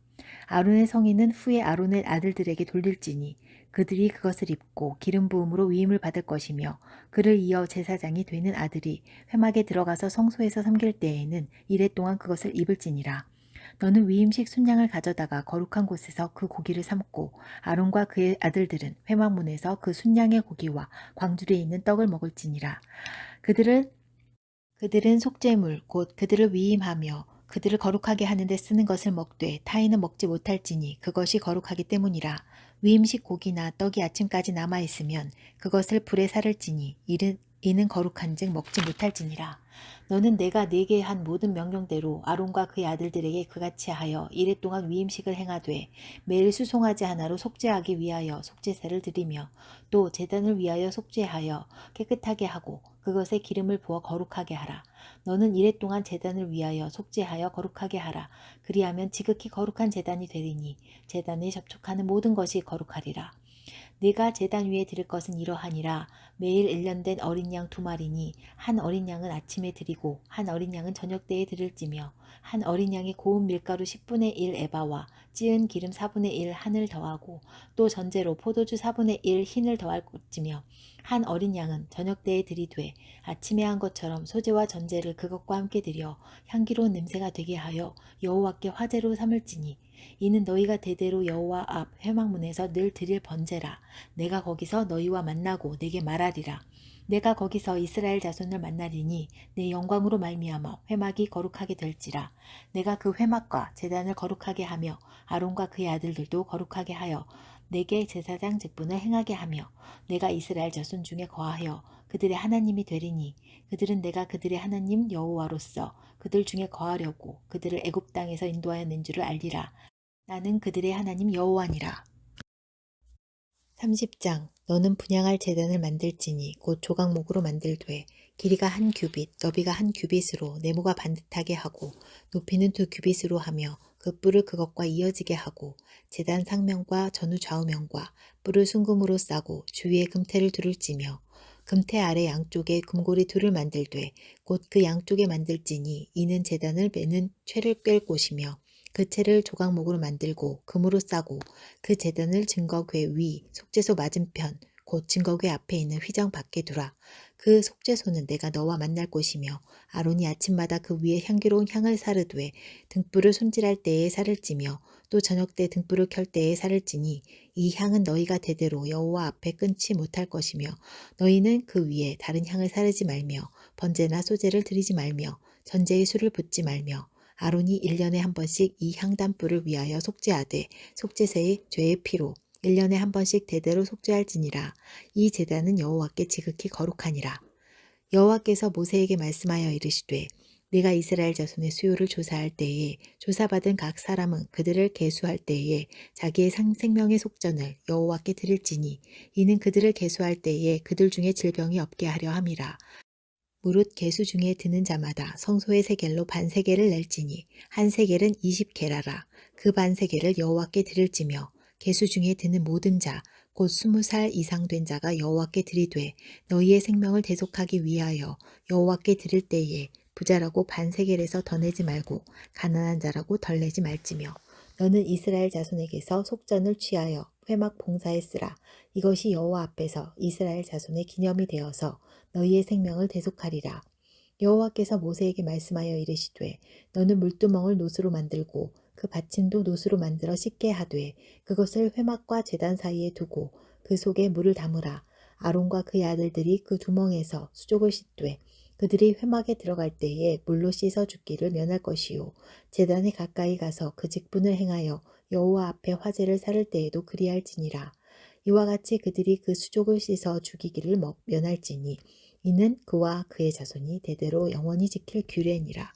아론의 성인은 후에 아론의 아들들에게 돌릴지니 그들이 그것을 입고 기름 부음으로 위임을 받을 것이며 그를 이어 제사장이 되는 아들이 회막에 들어가서 성소에서 섬길 때에는 이레 동안 그것을 입을지니라. 너는 위임식 순양을 가져다가 거룩한 곳에서 그 고기를 삶고 아론과 그의 아들들은 회막문에서 그 순양의 고기와 광주리에 있는 떡을 먹을지니라. 그들은 속죄물 곧 그들을 위임하며 그들을 거룩하게 하는 데 쓰는 것을 먹되 타인은 먹지 못할지니 그것이 거룩하기 때문이라. 위임식 고기나 떡이 아침까지 남아있으면 그것을 불에 사를지니 이는 거룩한즉 먹지 못할지니라. 너는 내가 네게 한 모든 명령대로 아론과 그의 아들들에게 그같이 하여 이레 동안 위임식을 행하되 매일 수송아지 하나로 속죄하기 위하여 속죄제를 드리며 또 제단을 위하여 속죄하여 깨끗하게 하고 그것에 기름을 부어 거룩하게 하라. 너는 이레 동안 제단을 위하여 속죄하여 거룩하게 하라. 그리하면 지극히 거룩한 제단이 되리니 제단에 접촉하는 모든 것이 거룩하리라. 네가 제단 위에 드릴 것은 이러하니라. 매일 1년 된 어린 양 2마리니 한 어린 양은 아침에 드리고 한 어린 양은 저녁 때에 드릴지며 한 어린 양의 고운 밀가루 10분의 1 에바와 찌은 기름 4분의 1 한을 더하고 또 전제로 포도주 4분의 1 흰을 더할 것이며 한 어린 양은 저녁 때에 드리되 아침에 한 것처럼 소제와 전제를 그것과 함께 드려 향기로운 냄새가 되게 하여 여호와께 화제로 삼을지니 이는 너희가 대대로 여호와 앞 회막문에서 늘 드릴 번제라. 내가 거기서 너희와 만나고 내게 말하리라. 내가 거기서 이스라엘 자손을 만나리니 내 영광으로 말미암아 회막이 거룩하게 될지라. 내가 그 회막과 제단을 거룩하게 하며 아론과 그의 아들들도 거룩하게 하여 내게 제사장 직분을 행하게 하며 내가 이스라엘 자손 중에 거하여 그들의 하나님이 되리니 그들은 내가 그들의 하나님 여호와로서 그들 중에 거하려고 그들을 애굽 땅에서 인도하여 낸 줄을 알리라. 나는 그들의 하나님 여호와니라. 30장 너는 분향할 제단을 만들지니 곧 조각목으로 만들되 길이가 한 규빗 너비가 한 규빗으로 네모가 반듯하게 하고 높이는 2규빗으로 하며 그 뿔을 그것과 이어지게 하고 제단 상면과 전후 좌우면과 뿔을 순금으로 싸고 주위에 금태를 두를 찌며 금태 아래 양쪽에 금고리 둘을 만들되 곧 그 양쪽에 만들지니 이는 제단을 매는 채를 꿰을 곳이며 그 채를 조각목으로 만들고 금으로 싸고 그 제단을 증거궤 위 속죄소 맞은편 곧 증거궤 앞에 있는 휘장 밖에 두라. 그 속죄소는 내가 너와 만날 곳이며 아론이 아침마다 그 위에 향기로운 향을 사르되 등불을 손질할 때에 살을 찌며 또 저녁 때 등불을 켤 때에 살을 찌니 이 향은 너희가 대대로 여호와 앞에 끊지 못할 것이며 너희는 그 위에 다른 향을 사르지 말며 번제나 소제를 드리지 말며 전제의 술을 붓지 말며 아론이 1년에 한 번씩 이 향단불을 위하여 속죄하되 속죄새의 죄의 피로 1년에 한 번씩 대대로 속죄할지니라. 이 제단은 여호와께 지극히 거룩하니라. 여호와께서 모세에게 말씀하여 이르시되 내가 이스라엘 자손의 수요를 조사할 때에 조사받은 각 사람은 그들을 계수할 때에 자기의 생명의 속전을 여호와께 드릴지니 이는 그들을 계수할 때에 그들 중에 질병이 없게 하려 함이라. 무릇 계수 중에 드는 자마다 성소의 세겔로 반세겔을 낼지니 한 세겔은 20게라라. 그 반세겔을 여호와께 드릴지며 계수 중에 드는 모든 자 곧 20살 이상 된 자가 여호와께 드리되 너희의 생명을 대속하기 위하여 여호와께 드릴 때에 부자라고 반세겔에서 더 내지 말고 가난한 자라고 덜 내지 말지며 너는 이스라엘 자손에게서 속전을 취하여 회막 봉사에 쓰라. 이것이 여호와 앞에서 이스라엘 자손의 기념이 되어서 너희의 생명을 대속하리라. 여호와께서 모세에게 말씀하여 이르시되 너는 물두멍을 노수로 만들고 그 받침도 노수로 만들어 씻게 하되 그것을 회막과 제단 사이에 두고 그 속에 물을 담으라. 아론과 그의 아들들이 그 두멍에서 수족을 씻되 그들이 회막에 들어갈 때에 물로 씻어 죽기를 면할 것이요 제단에 가까이 가서 그 직분을 행하여 여호와 앞에 화제를 살을 때에도 그리할지니라. 이와 같이 그들이 그 수족을 씻어 죽이기를 면할지니 이는 그와 그의 자손이 대대로 영원히 지킬 규례니라.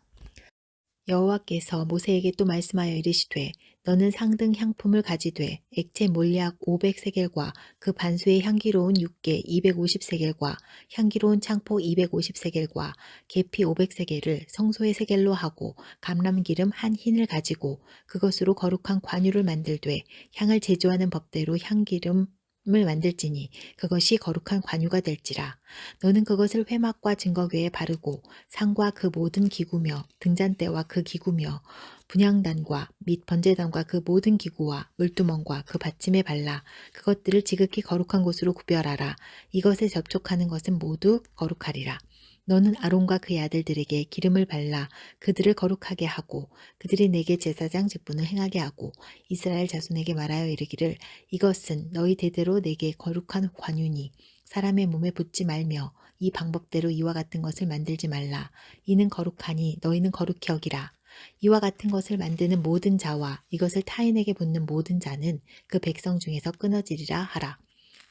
여호와께서 모세에게 또 말씀하여 이르시되 너는 상등 향품을 가지되 액체 몰약 500세겔과 그 반수의 향기로운 육개 250세겔과 향기로운 창포 250세겔과 계피 500세겔을 성소의 세겔로 하고 감람기름 한 흰을 가지고 그것으로 거룩한 관유를 만들되 향을 제조하는 법대로 향기름을 만들지니 그것이 거룩한 관유가 될지라. 너는 그것을 회막과 증거궤에 바르고 상과 그 모든 기구며 등잔대와 그 기구며 분향단과 및 번제단과 그 모든 기구와 물두멍과 그 받침에 발라 그것들을 지극히 거룩한 곳으로 구별하라. 이것에 접촉하는 것은 모두 거룩하리라. 너는 아론과 그의 아들들에게 기름을 발라 그들을 거룩하게 하고 그들이 내게 제사장 직분을 행하게 하고 이스라엘 자손에게 말하여 이르기를 이것은 너희 대대로 내게 거룩한 관유니 사람의 몸에 붓지 말며 이 방법대로 이와 같은 것을 만들지 말라. 이는 거룩하니 너희는 거룩히 여기라. 이와 같은 것을 만드는 모든 자와 이것을 타인에게 붓는 모든 자는 그 백성 중에서 끊어지리라 하라.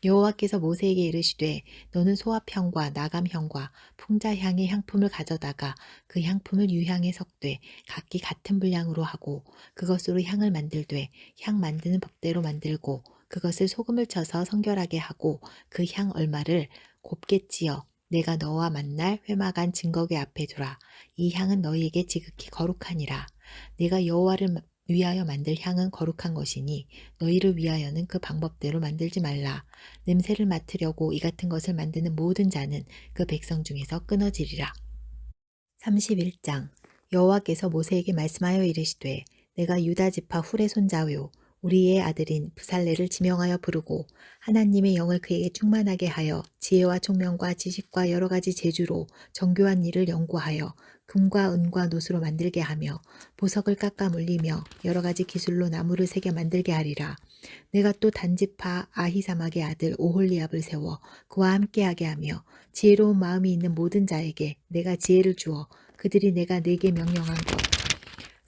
여호와께서 모세에게 이르시되 너는 소합향과 나감향과 풍자향의 향품을 가져다가 그 향품을 유향에 섞되 각기 같은 분량으로 하고 그것으로 향을 만들되 향 만드는 법대로 만들고 그것을 소금을 쳐서 성결하게 하고 그 향 얼마를 곱게 찌어 내가 너와 만날 회막안 증거궤 앞에 두라. 이 향은 너희에게 지극히 거룩하니라. 내가 여호와를 위하여 만들 향은 거룩한 것이니 너희를 위하여는 그 방법대로 만들지 말라. 냄새를 맡으려고 이 같은 것을 만드는 모든 자는 그 백성 중에서 끊어지리라. 31장 여호와께서 모세에게 말씀하여 이르시되 내가 유다 지파 훌의 손자요 우리의 아들인 부살레를 지명하여 부르고 하나님의 영을 그에게 충만하게 하여 지혜와 총명과 지식과 여러 가지 재주로 정교한 일을 연구하여 금과 은과 노수로 만들게 하며 보석을 깎아 물리며 여러 가지 기술로 나무를 새겨 만들게 하리라. 내가 또 단지파 아히사막의 아들 오홀리압을 세워 그와 함께하게 하며 지혜로운 마음이 있는 모든 자에게 내가 지혜를 주어 그들이 내가 내게 명령한 것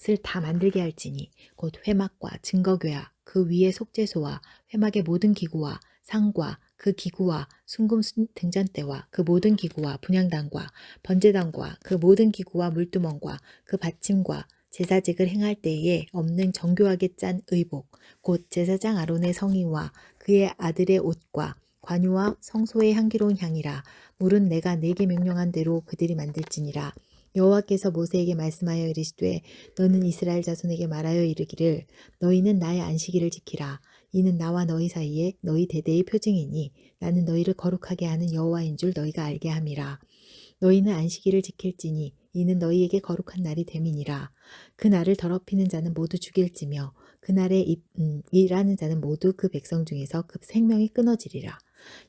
것을 다 만들게 할지니 곧 회막과 증거궤와 그 위에 속죄소와 회막의 모든 기구와 상과 그 기구와 순금 등잔대와 그 모든 기구와 분향단과 번제단과 그 모든 기구와 물두멍과 그 받침과 제사직을 행할 때에 없는 정교하게 짠 의복 곧 제사장 아론의 성의와 그의 아들의 옷과 관유와 성소의 향기로운 향이라. 물은 내가 네게 명령한 대로 그들이 만들지니라. 여호와께서 모세에게 말씀하여 이르시되 너는 이스라엘 자손에게 말하여 이르기를 너희는 나의 안식일을 지키라. 이는 나와 너희 사이에 너희 대대의 표징이니 나는 너희를 거룩하게 하는 여호와인 줄 너희가 알게 함이라. 너희는 안식일을 지킬지니 이는 너희에게 거룩한 날이 됨이니라. 그 날을 더럽히는 자는 모두 죽일지며 그 날에 일하는 자는 모두 그 백성 중에서 그 생명이 끊어지리라.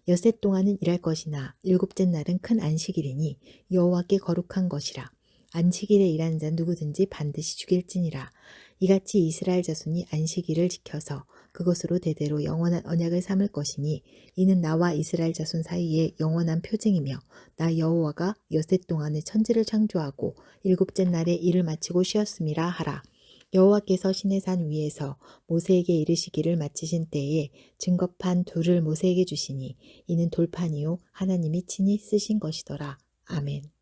엿새 동안은 일할 것이나 일곱째 날은 큰 안식일이니 여호와께 거룩한 것이라. 안식일에 일하는 자 누구든지 반드시 죽일지니라. 이같이 이스라엘 자손이 안식일을 지켜서 그것으로 대대로 영원한 언약을 삼을 것이니 이는 나와 이스라엘 자손 사이에 영원한 표징이며 나 여호와가 엿새 동안에 천지를 창조하고 일곱째 날에 일을 마치고 쉬었음이라 하라. 여호와께서 시내산 위에서 모세에게 이르시기를 마치신 때에 증거판 둘을 모세에게 주시니 이는 돌판이요 하나님이 친히 쓰신 것이더라. 아멘.